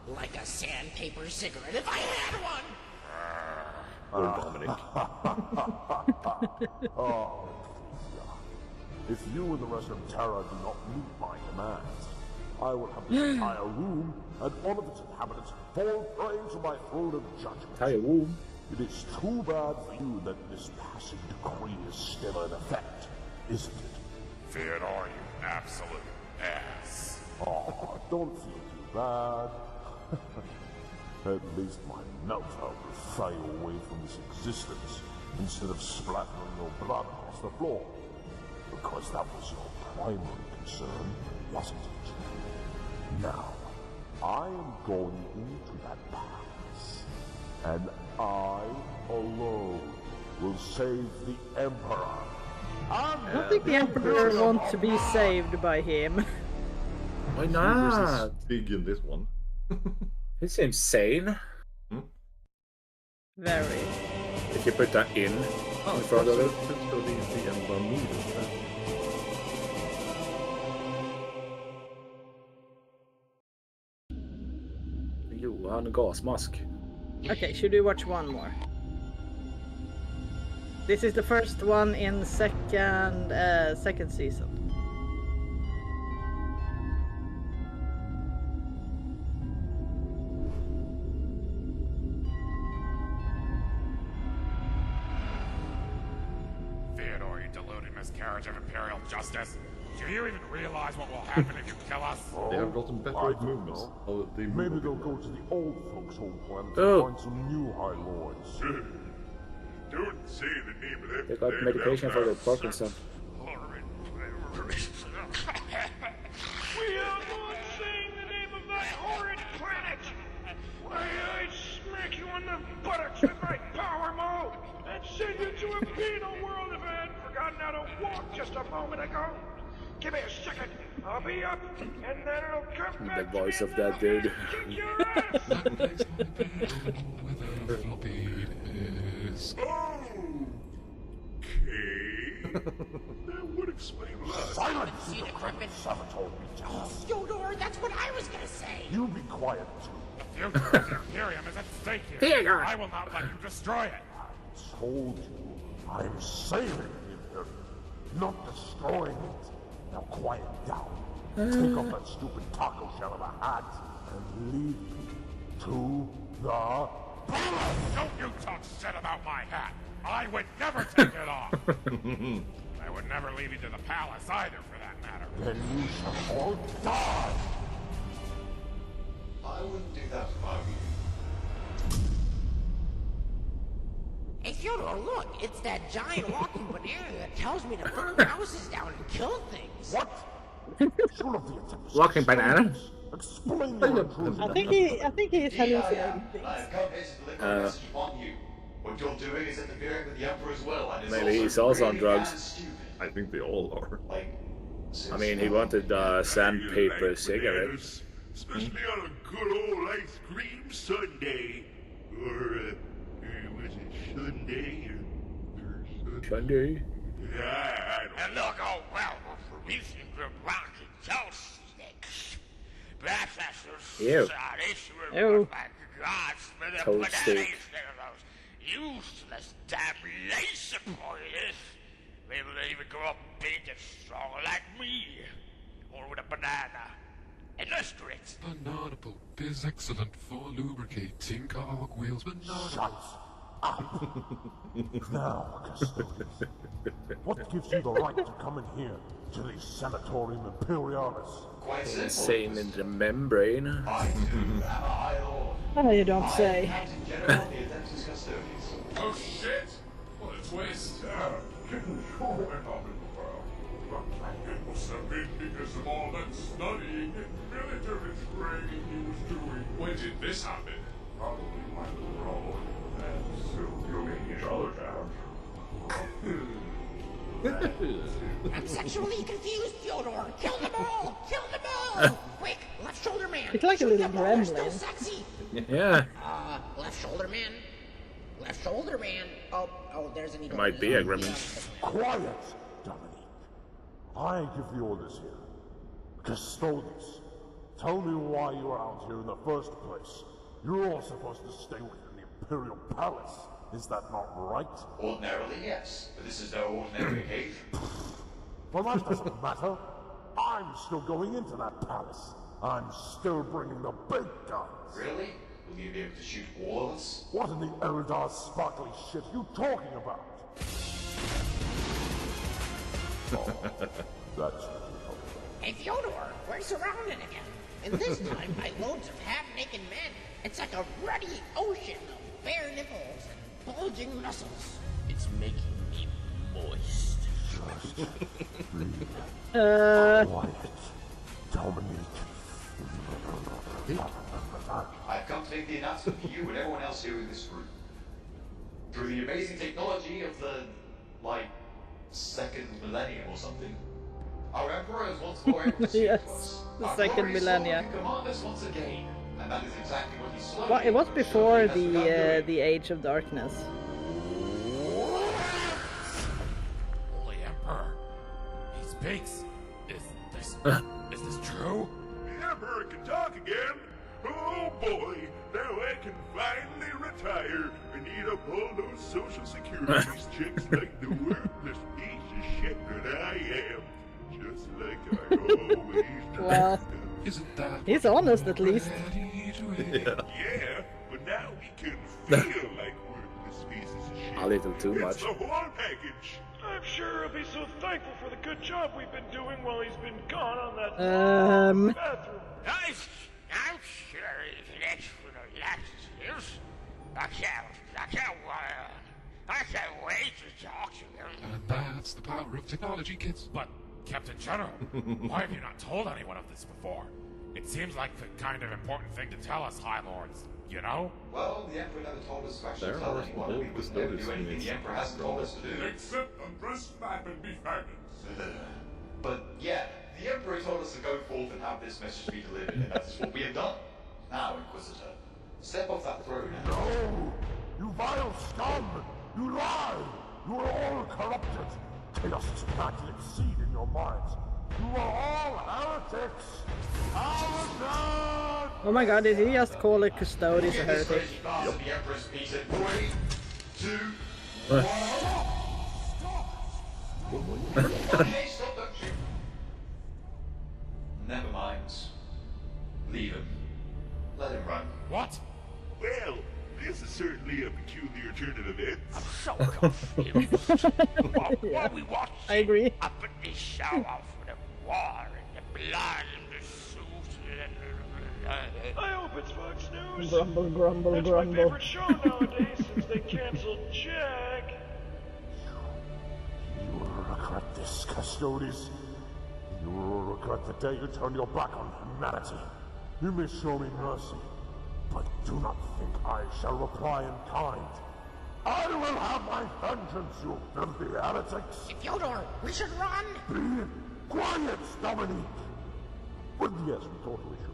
like a sandpaper cigarette if I had one. Or Dominic. Oh, if you and the rest of Terra do not meet my demands, I will have this entire room and all of its inhabitants fall prey to my throne of judgment. Entire room. It is too bad for you that this passing decree is still in effect, isn't it? Theodore, you absolute ass. Oh, don't feel too bad. At least my meltdown will fade away from this existence instead of splattering your blood across the floor. Because that was your primary concern, wasn't it? Now, I am going into that palace, and I alone will save the Emperor. I don't think the Emperor wants to be saved by him. Why not? Big in this one. It's insane. Very. If you put that in front of it. Johan gasmask. Okay, should we watch one more? This is the first one in second season. Theodore, you deluded miscarriage of imperial justice. Do you even realize what will happen if you kill us? They have gotten better at movements. Maybe they'll go to the old folks' home planet to Oh. find some new High Lords. Don't say the name of that. They got medication for the Parkinson. We are not saying the name of that horrid planet! Why, I'd smack you on the buttocks with my power maul and send you to a penal world if I hadn't forgotten how to walk just a moment ago. Give me a second, I'll be up, and then it'll come back The voice to of me that and dude. I'll kick your ass! That would explain a lot. Silence! See the Griffin? Saboteur rejects. Fyodor, that's what I was gonna say. You be quiet, too. The future of the Imperium is at stake here. Theodore! I will not let you destroy it. I told you, I'm saving the Imperium, not destroying it. Now quiet down. Take off that stupid taco shell of a hat and lead me to the palace. Don't you talk shit about my hat. I would never take it off. I would never leave you to the palace either, for that matter. Then you shall all die. I wouldn't do that if I were you. Hey, Fyodor, look, it's that giant walking banana that tells me to burn houses down and kill things. What? Full of the attempts. Walking banana? Explain your intrusion. I think he is hallucinating things. I've come here to deliver a message upon you. What you're doing is interfering with the Emperor's will, and it's Maybe he's also on really drugs. and stupid. I think they all are. Like, I mean, he wanted sandpaper cigarettes. Especially on a good old ice cream sundae. Or, was it Sunday? Or Sunday? Yeah, I don't And look, oh well, for reasons of rocky toast sticks. Perhaps I should Ew. start issuing Ew. what my gods for the Toast stick. bananas instead of those useless damn laser pointers. Maybe they even grow up big and strong like me. Or with a banana. And less grits. Banana pulp is excellent for lubricating cogwheels. Banana. Shut up. Now, Custodians, what gives you the right to come in here to the Sanatorium Imperialis? quite simple. Insane in the membrane. I do am a High Lord. Oh, you don't I say. am Captain General of the Adeptus Custodians. Oh shit! What a twist! Getting sure went up in the world. But it must have been because of all that studying and military training he was doing. When did this happen? Probably while we were all and still doing each other down. I'm sexually confused, Fyodor. Kill them all! Kill them all! Quick, left shoulder man. It's like a Shoot little them while they're still gremlin. sexy. Yeah, Left shoulder man. Left shoulder man. Oh, there's an it might be a gremlin. Quiet, Dominique. I give the orders here. Custodians, tell me why you're out here in the first place. You're all supposed to stay within the Imperial Palace. Is that not right? Ordinarily, yes, but this is no ordinary occasion. Well, that doesn't matter. I'm still going into that palace. I'm still bringing the big guns. Really? Will you be able to shoot all of us? What in the Eldar sparkly shit are you talking about? That's Hey, Fyodor, we're surrounded again. And this time by loads of half-naked men. It's like a ruddy ocean of bare nipples and bulging muscles. It's making me moist. quiet, Dominique. I've come to make the announcement for you and everyone else here in this room. through the amazing technology of the, like, second millennium or something. Our Emperor is once more able to speak Yes, to us. the Our second glorious Lord millennia. can command us once again, and that is exactly what he slowly Well, it was but before surely has begun doing. the Age of Darkness. Holy Emperor. He speaks. Is this true? The Emperor can talk again. Oh boy, now I can finally retire. I need up all those social securities checks like the worthless piece of shit that I am. Just like I always do. Well, Isn't that he's honest at least. Yeah, but now we can feel like worthless pieces of shit. A little too It's much. the whole package. I'm sure he'll be so thankful for the good job we've been doing while he's been gone on that bathroom. I'm sure if that's for the last years. I can't wait to talk to him. And that's the power of technology, kids. But, Captain General, why have you not told anyone of this before? It seems like the kind of important thing to tell us, High Lords, you know? Well, the Emperor never told us to actually There tell are anyone. old We would never custodians do anything in the this. Emperor hasn't told us to do. Except undress, map, and be fabulous. But yeah, the Emperor told us to go forth and have this message be delivered, and that is what we have done. Now, Inquisitor, step off that throne and... No! You vile scum! You lie! You are all corrupted! Chaos is planted in seed in your minds. You are all heretics! Heretics! Oh my god, did he just call a Custodes a heretic? Yep. The Emperor's peace in 3, 2, 1... Okay, stop, don't shoot. Never mind. Leave him. Let him run. What? Well, this is certainly a peculiar turn of events. I'm so confused. While we watch I agree. up in the shower for the war and the blood and the suit I hope it's Fox News. Grumble, grumble, That's my grumble. favorite show nowadays since they canceled Jack. You will regret this, Custodes. You will regret the day you turn your back on humanity. You may show me mercy, but do not think I shall reply in kind. I will have my vengeance, you filthy heretics! Fyodor, we should run! Be quiet, Dominique! Well, yes, we totally should.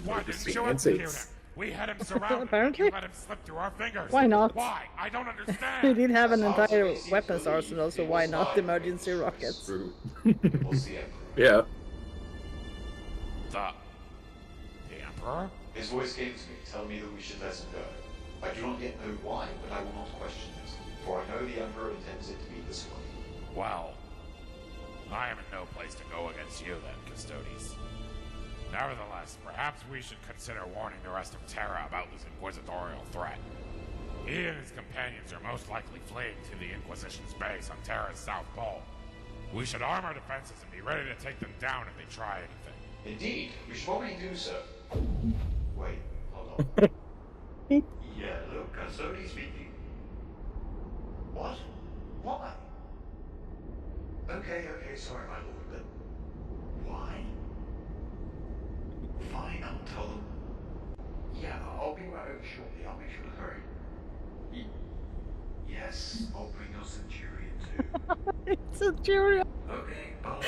Why didn't you Fancy. execute him? We had him surrounded. Apparently. You let him slip through our fingers. Why not? Why? I don't understand. He did have an entire weapons arsenal, so why not emergency rockets? True. We'll see him. Yeah. The Emperor? His voice came to me, telling me that we should let him go. I do not yet know why, but I will not question it, for I know the Emperor intends it to be this way. Well, I am in no place to go against you then, Custodes. Nevertheless, perhaps we should consider warning the rest of Terra about this inquisitorial threat. He and his companions are most likely fleeing to the Inquisition's base on Terra's south pole. We should arm our defenses and be ready to take them down if they try anything. Indeed, we should probably do so. Wait, hold on. Yeah, look, Custodes speaking. What? Why? Okay, sorry, my lord, but why? Fine, I'll tell them. Yeah, I'll be right over shortly. I'll make sure to hurry. Yes, I'll bring your centurion too. Centurion. Okay, bye.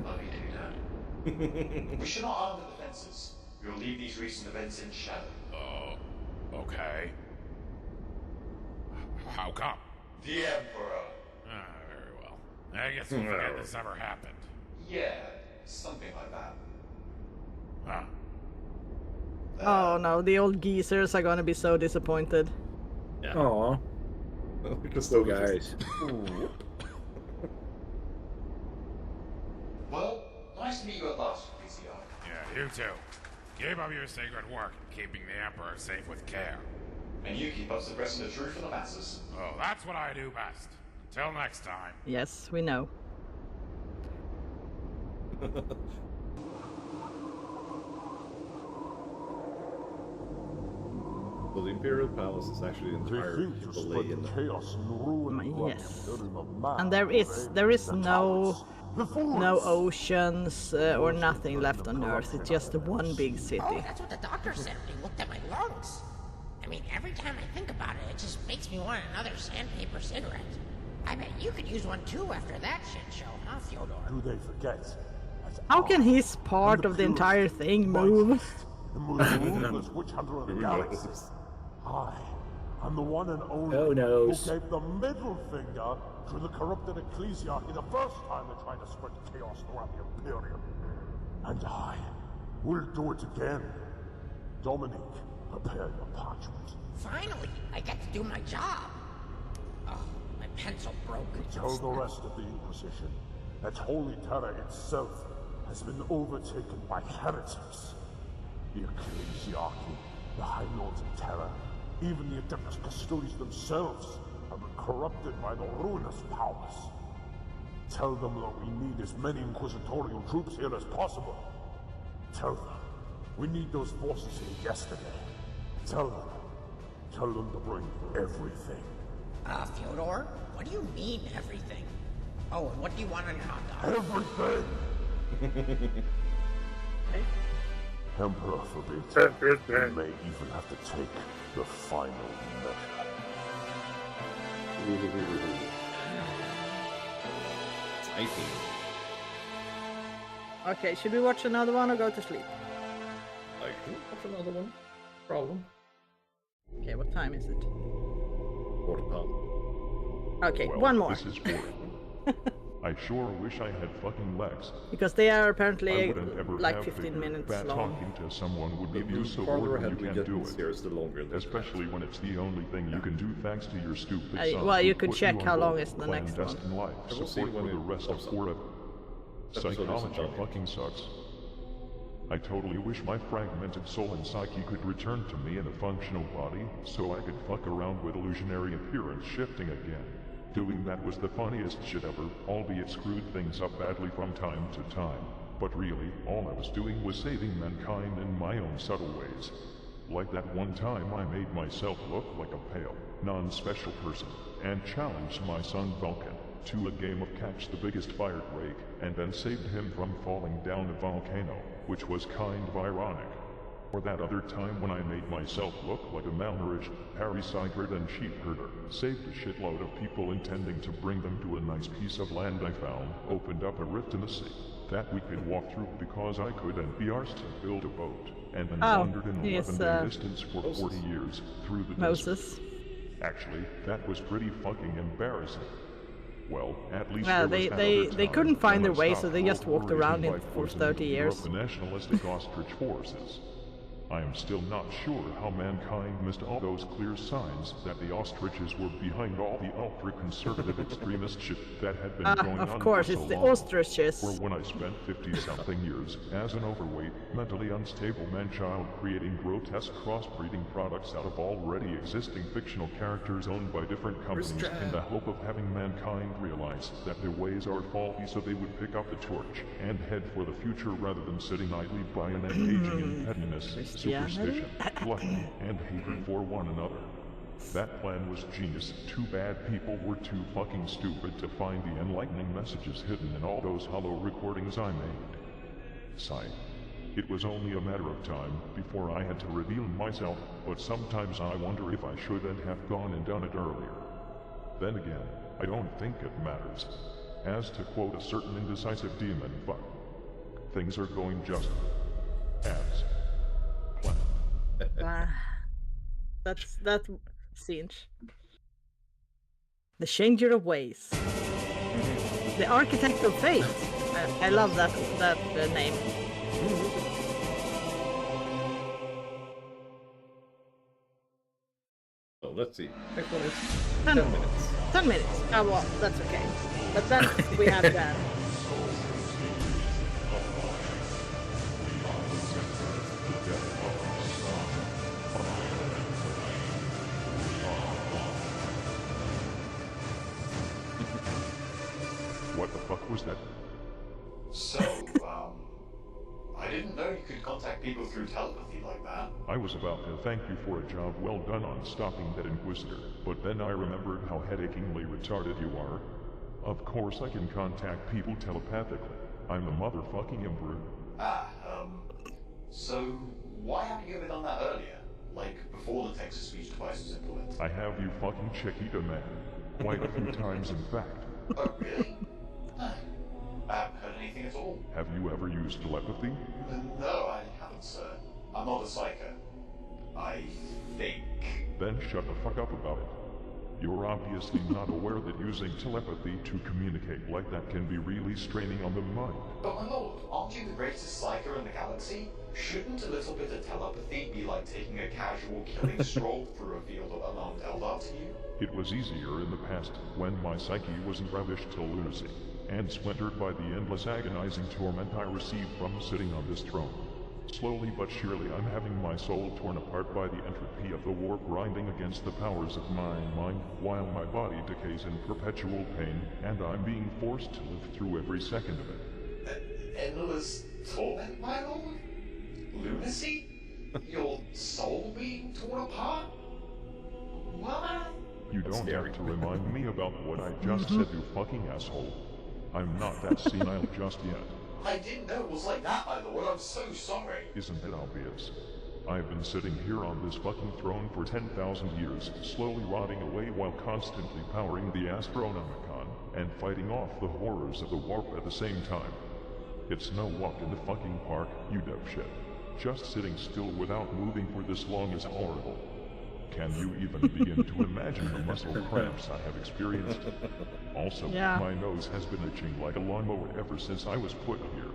Love you too, Dad. We should not arm the defenses. We'll leave these recent events in shadow. Okay. How come? The Emperor. Very well. I guess we'll forget this ever happened. Yeah, something like that. Huh. Oh no, the old geezers are gonna be so disappointed. Yeah. Aw. Custodes guys. Well, nice to meet you at last, PCR. Yeah, you too. Keep up your sacred work in keeping the Emperor safe with care. And you keep up suppressing the truth for the masses. Oh, that's what I do best. Until next time. Yes, we know. So the Imperial Palace is actually entirely They think to lay spread in the chaos and ruin Yes. corruption of man And there is no The forest. No oceans or nothing left on Earth. It's just one big city. Oh, that's what the doctor said when he looked at my lungs. I mean, every time I think about it, it just makes me want another sandpaper cigarette. I bet you could use one too after that shit show, huh, Fyodor? Do they forget? How can his part of the entire thing move? The most ruthless witch hunter of the galaxies. I'm the one and only Who knows? who gave the middle finger to the corrupted ecclesiarchy the first time they tried to spread chaos throughout the Imperium. And I will do it again. Dominic, prepare your parchment. Finally, I get to do my job. Oh, my pencil broke. Tell the rest of the Inquisition that Holy Terra itself has been overtaken by heretics. The ecclesiarchy, the High Lords of Terra, even the Adeptus Custodes themselves have been corrupted by the ruinous powers. Tell them that we need as many Inquisitorial troops here as possible. Tell them we need those forces here yesterday. Tell them to bring everything. Fyodor, what do you mean everything? Oh, and what do you want on your hot dog? Everything! Emperor forbid, you may even have to take the final measure. Okay, should we watch another one or go to sleep? I can watch another one. Problem. Okay, what time is it? Quarter past. Okay, Well, one more. This is boring. I sure wish I had fucking legs. Because they are I apparently wouldn't ever like have 15 figured minutes that long. talking to someone would give you so farther bored when ahead you we can't get do in it. series, the longer the Especially when it's the only thing you can do thanks to your stupid son. Well, you who could put check on how long hold is the next one. clandestine life I will see support when for the it rest of pops up. forever. Episode isn't Psychology done yet. fucking sucks. I totally wish my fragmented soul and psyche could return to me in a functional body, so I could fuck around with illusionary appearance shifting again. Doing that was the funniest shit ever, albeit screwed things up badly from time to time. But really, all I was doing was saving mankind in my own subtle ways. Like that one time I made myself look like a pale, non-special person, and challenged my son Vulcan to a game of catch the biggest fire rake, and then saved him from falling down a volcano, which was kind of ironic. Or that other time when I made myself look like a malnourished, parasite-ridden sheep herder, saved a shitload of people intending to bring them to a nice piece of land I found, opened up a rift in the sea that we could walk through because I couldn't be arsed to build a boat, and then wandered an 11-day distance for 40 years through the Moses. desert. Actually, that was pretty fucking embarrassing. Well, at least Well, there was they that other time couldn't find when their I way, stopped so they just walked around cooperating it by for forcing 30 the years. the nationalistic ostrich forces. I am still not sure how mankind missed all those clear signs that the ostriches were behind all the ultra-conservative extremist shit that had been going on Of course, for so it's the long. ostriches. For when I spent 50-something years as an overweight, mentally unstable man-child creating grotesque crossbreeding products out of already existing fictional characters owned by different companies in the hope of having mankind realize that their ways are faulty so they would pick up the torch and head for the future rather than sitting idly by and engaging in pettiness, superstition, gluttony, and hatred for one another. That plan was genius. Too bad people were too fucking stupid to find the enlightening messages hidden in all those hollow recordings I made. Sigh. It was only a matter of time before I had to reveal myself, but sometimes I wonder if I shouldn't have gone and done it earlier. Then again, I don't think it matters. As to quote a certain indecisive demon, but things are going just as planned. That's cinch. The changer of ways. The architect of fate. I love that name. So let's see. Next one is 10 minutes. 10 minutes. Oh well, that's okay. But then we have that. What the fuck was that? So, I didn't know you could contact people through telepathy like that. I was about to thank you for a job well done on stopping that Inquisitor, but then I remembered how headachingly retarded you are. Of course I can contact people telepathically. I'm the motherfucking emperor. So why haven't you ever done that earlier? Like, before the text-to-speech device was implemented? I have you fucking Chiquita man. Quite a few times in fact. Oh, really? No. I haven't heard anything at all. Have you ever used telepathy? No, I haven't, sir. I'm not a psycho. I think. Then shut the fuck up about it. You're obviously not aware that using telepathy to communicate like that can be really straining on the mind. But my lord, aren't you the greatest psycho in the galaxy? Shouldn't a little bit of telepathy be like taking a casual killing stroll through a field of alarmed Eldar to you? It was easier in the past, when my psyche wasn't ravished to lunacy, and splintered by the endless agonizing torment I received from sitting on this throne. Slowly but surely I'm having my soul torn apart by the entropy of the warp grinding against the powers of my mind, while my body decays in perpetual pain, and I'm being forced to live through every second of it. Endless torment, my lord? Lunacy? Your soul being torn apart? What? You don't have to remind me about what I just said, you fucking asshole. I'm not that senile just yet. I didn't know it was like that, my lord. I'm so sorry. Isn't it obvious? I've been sitting here on this fucking throne for 10,000 years, slowly rotting away while constantly powering the Astronomicon and fighting off the horrors of the warp at the same time. It's no walk in the fucking park, you dipshit. Just sitting still without moving for this long is horrible. Can you even begin to imagine the muscle cramps I have experienced? Also, my nose has been itching like a lawnmower ever since I was put here.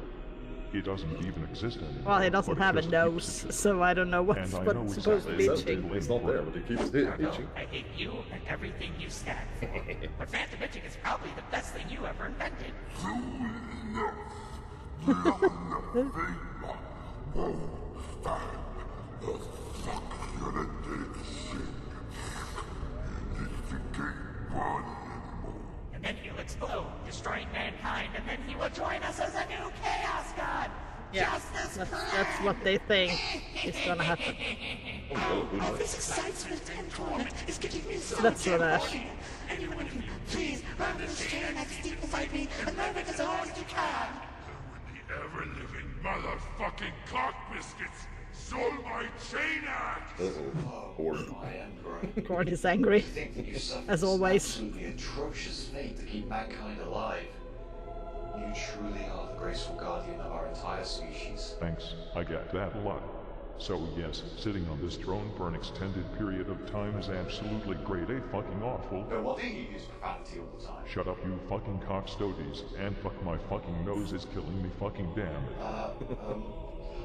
It doesn't even exist anymore. Well, he doesn't have a nose, so I don't know what's supposed to be itching. It's not there, but it keeps itching. I hate you and everything you stand for. But phantom itching is probably the best thing you ever invented. And then he'll explode, destroying mankind, and then he will join us as a new Chaos God! Yeah, that's what they think is gonna happen. Oh, this excitement and torment is getting me so That's what Ash. Anyone of you, please run to this chair next seat beside me and learn it as hard as you can! The ever-living motherfucking cock biscuits stole my chain axe! Gord is angry, as always. Absolutely atrocious fate to keep mankind alive. You truly are the graceful guardian of our entire species. Thanks, I get that a lot. So yes, sitting on this throne for an extended period of time is absolutely grade A fucking awful. But what do you use profanity all the time? Shut up you fucking cockstogies, and fuck my fucking nose is killing me fucking damn.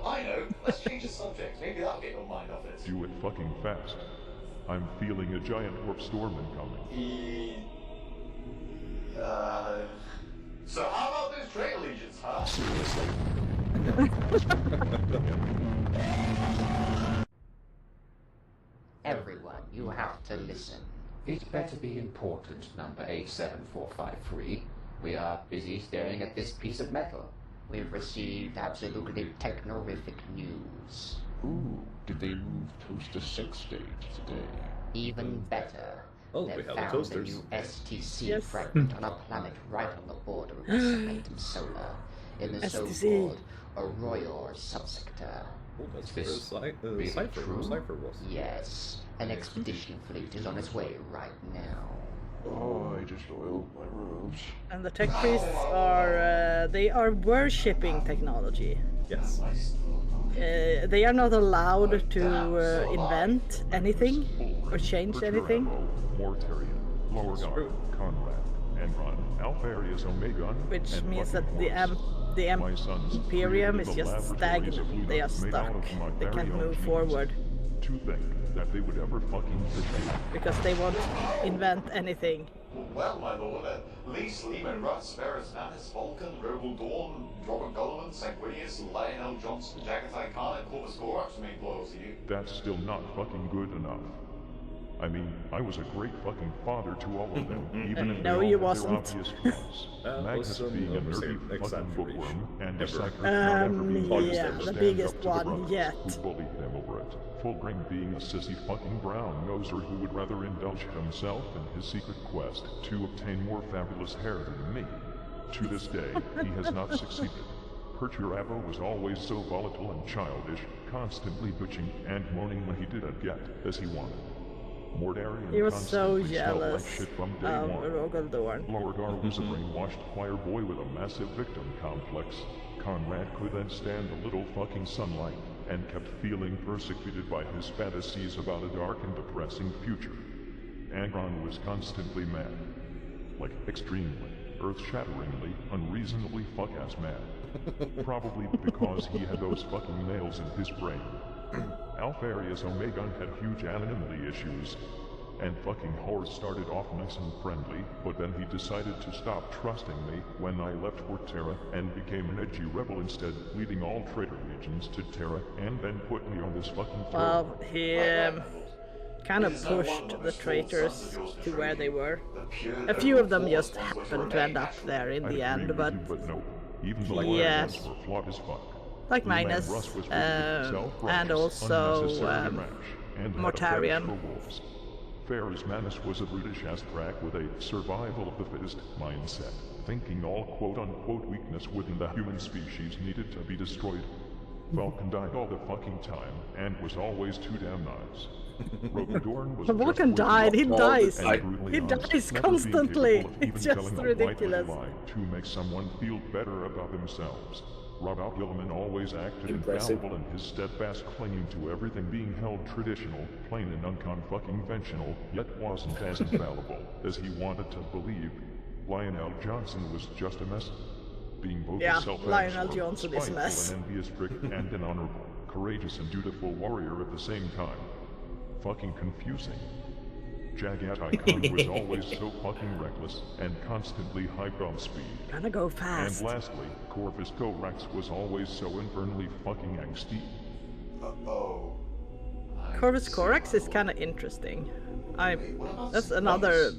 I know, let's change the subject, maybe that'll get your mind off it. Do it fucking fast. I'm feeling a giant warp storm incoming. So how about those trade legions, huh? Everyone, you have to listen. It better be important, number 87453. We are busy staring at this piece of metal. We've received absolutely technorific news. Ooh, did they move Toaster 6 stage today? Even better. Oh, They've we have the found a toasters. new STC fragment on a planet right on the border of the Sanctum Solar, in the STC. so-called Arroyor subsector. Oh, that's This where really Cypher was. Yes, an expedition fleet is on its way right now. Oh, I just oiled my robes. And the tech priests are, they are worshipping technology. Yes. They are not allowed to invent anything or change anything. Mortarian, Lorgar, Conrad, Enron, Alfarius Omegon, Which and means that fucking the my sons Imperium is created the just laboratories of stagnant. They are Luda made out stuck. of my They very can't own move genes. forward To think that they would ever fucking succeed. because they won't invent anything. Well, my lord, Lease, Lehman, Russ, Ferris, Manus, Vulcan, Roble Dawn, Robert Gullivan, Sanguinius, Lionel Johnson, Jagatai Khan, and Corvus Corax remain loyal to you. That's still not fucking good enough. I mean, I was a great fucking father to all of them, even if No, they you all had their wasn't. obvious flaws. Magnus being a nerdy fucking bookworm, and a psychic not ever being able to Yeah, the stand biggest up to the one brothers yet. who bullied them over it. Fulgrim being a sissy fucking brown noser who would rather indulge himself in his secret quest to obtain more fabulous hair than me. To this day, he has not succeeded. Perturabo was always so volatile and childish, constantly bitching and moaning when he didn't get as he wanted. Mordarian He was so constantly smelled like jealous shit from day of one. Rogaldorn. Lorgar was a brainwashed choir boy with a massive victim complex. Conrad couldn't stand a little fucking sunlight, and kept feeling persecuted by his fantasies about a dark and depressing future. Angron was constantly mad. Like, extremely, earth-shatteringly, unreasonably fuck-ass mad. Probably because he had those fucking nails in his brain. Alfarius Omegon had huge anonymity issues, and fucking Horus started off nice and friendly, but then he decided to stop trusting me when I left for Terra and became an edgy rebel instead, leading all traitor legions to Terra, and then put me on this fucking throne. Well, he kind of pushed the traitors to where they were. A few of them just happened to end up there in the end, but no, even the yeah, ones were flawed as fuck. like Blue Man Magnus, Russ was and self-righteous, also unnecessarily rash, and had a Mortarion. fetish for wolves. Ferris Manus was a brutish-ass crack with a survival of the fittest mindset, thinking all quote-unquote weakness within the human species needed to be destroyed. Vulcan died all the fucking time, and was always too damn nice. Rogaldorn was Vulcan just died, he dies. and brutally He honest, dies never being constantly. capable of even It's just telling a ridiculous. white lie to make someone feel better about themselves. Robert Gilman always acted Impressive. infallible in his steadfast clinging to everything being held traditional, plain and uncon-fucking-ventional, yet wasn't as infallible as he wanted to believe. Lionel Johnson was just a mess. Being both Yeah, a self-absorbed, Lionel Johnson is a spiteful mess. and envious prick and an honorable, courageous and dutiful warrior at the same time. Fucking confusing. Jagat Icon was always so fucking reckless and constantly hyped on speed. Gonna go fast. And lastly, Corvus Corax was always so infernally fucking angsty. Corvus Corax is kind of interesting. That's another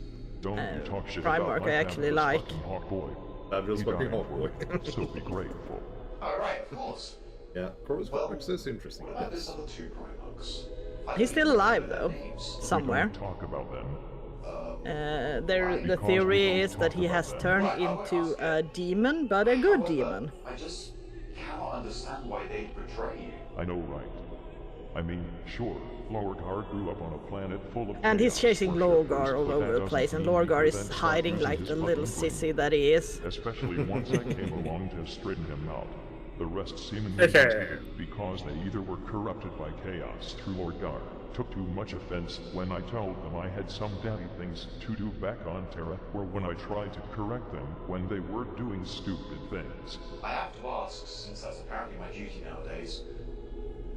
Don't you talk shit Primarch about my I actually fabulous like. fucking Hawk Boy. Fabulous He fucking died Hawk Boy. for it, so be grateful. Alright, of course. Yeah, Corvus Corax is interesting. What about Yes. this other two Primarchs? He's still alive though, We somewhere. don't talk about them. The Because we theory don't is that talk he about has them. turned into a demon, but a good demon. I just cannot understand why they'd betray you. I know, right? I mean, sure, Lorgar grew up on a planet full of And he's chaos chasing for sure, Lorgar all but that over the doesn't place, and mean he Lorgar is couldn't stop hiding using like his the little fucking brain. sissy that he is. Especially once I came along to straighten him out. The rest seemingly hesitated because they either were corrupted by chaos through Lorgar, took too much offense when I told them I had some daddy things to do back on Terra, or when I tried to correct them when they were doing stupid things. I have to ask, since that's apparently my duty nowadays,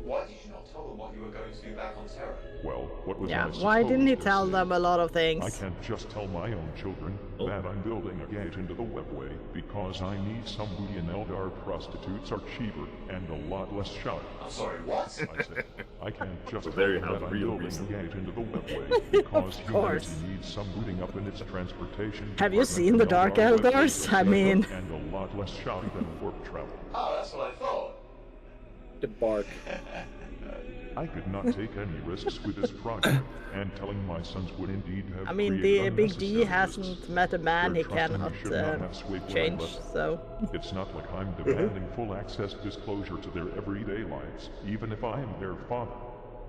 why did you not tell them what you were going to do back on Terra? Well, what was Yeah, I why didn't he supposed to tell say? them a lot of I things? can't just tell my own children that I'm building a gate into the webway because I need some booty and Eldar prostitutes are cheaper and a lot less shy. I'm sorry, what? I said, I can't just tell there you them have that the I'm real building reason. a gate into the webway because course. humanity needs some booting up in its transportation. Have you department, seen the and Dark Eldar webways Eldars? are I set mean- up and a lot less shy than warp travel. Oh, that's what I thought. The bark. I could not take any risks with this project, and telling my sons would indeed have I mean, created the Big D unnecessary hasn't risks. met a man he Their trust in me cannot should not have swayed when I change, left. so... It's not like I'm demanding full access disclosure to their everyday lives, even if I am their father.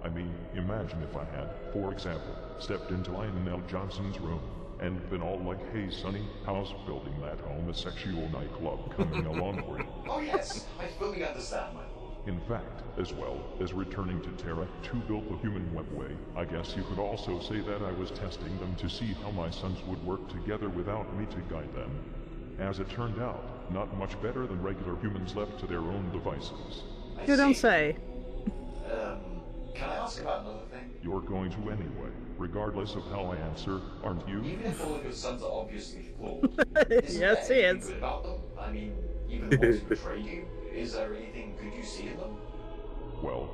I mean, imagine if I had, for example, stepped into Lionel Johnson's room and been all like, hey sonny, how's building that homosexual nightclub coming along for you? Oh yes, I fully understand, my lord. In fact, as well as returning to Terra to build the human webway, I guess you could also say that I was testing them to see how my sons would work together without me to guide them. As it turned out, not much better than regular humans left to their own devices. You don't say. Can I ask about another thing? You're going to anyway, regardless of how I answer, aren't you? Even if all of your sons are obviously flawed, isn't Yes, he there anything is. good about them? I mean, even the ones who betrayed you, is there anything good you see in them? Well,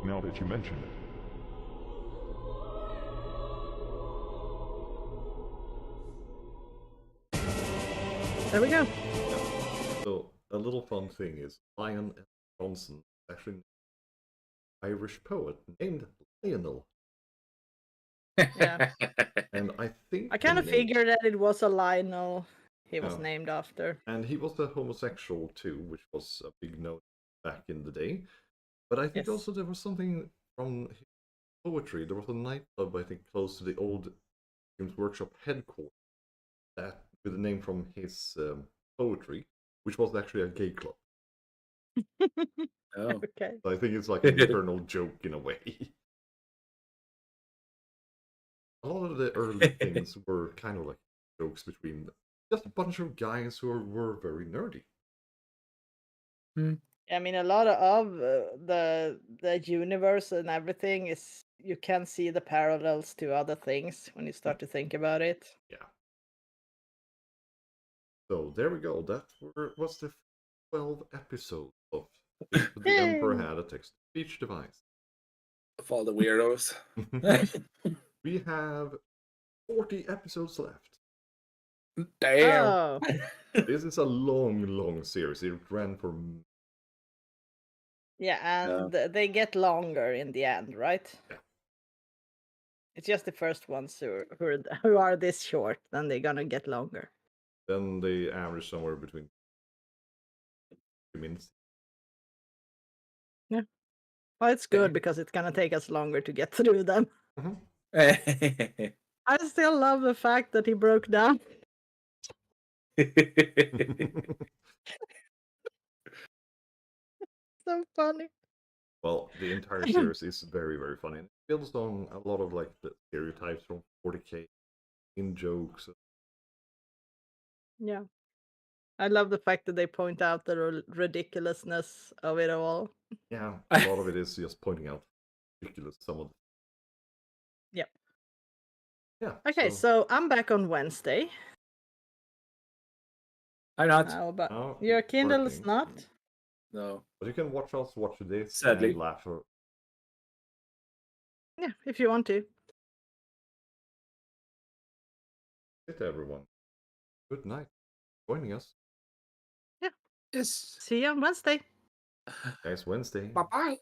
now that you mention it. There we go. So a little fun thing is Lion Johnson is actually an Irish poet named Lionel. Yeah. And I think I kind of the name- figured that it was a Lionel he was Yeah. named after. And he was a homosexual too, which was a big note back in the day. But I think Yes. also there was something from his poetry. There was a nightclub, I think, close to the old Games Workshop headquarters that with a name from his poetry, which was actually a gay club. Oh. Okay. So I think it's like an internal joke in a way. A lot of the early things were kind of like jokes between just a bunch of guys who were very nerdy. I mean, a lot of the universe and everything is you can see the parallels to other things when you start to think about it. Yeah. So there we go. That was the 12 episodes of The Emperor Had a Text-to-Speech Device. Of all the weirdos. We have 40 episodes left. Damn. Oh. This is a long series. It ran for... Yeah, and they get longer in the end, right? Yeah. It's just the first ones who are this short, then they're gonna get longer. Then they average somewhere between 2 minutes. Yeah. Well, it's good because it's gonna take us longer to get through them. I still love the fact that he broke down. So funny. Well, the entire series is very, very funny. It builds on a lot of like the stereotypes from 40K in jokes. Yeah. I love the fact that they point out the ridiculousness of it all. Yeah, a lot of it is just pointing out ridiculous some of the... Yep. Yeah. Okay, so I'm back on Wednesday. I'm not. How about Oh, your Kindle is working. not? No. But you can watch us watch this Sadly. and laugh. Yeah, if you want to. It, everyone. Good night. Joining us. Yeah. Yes. See you on Wednesday. Next Wednesday. Bye-bye.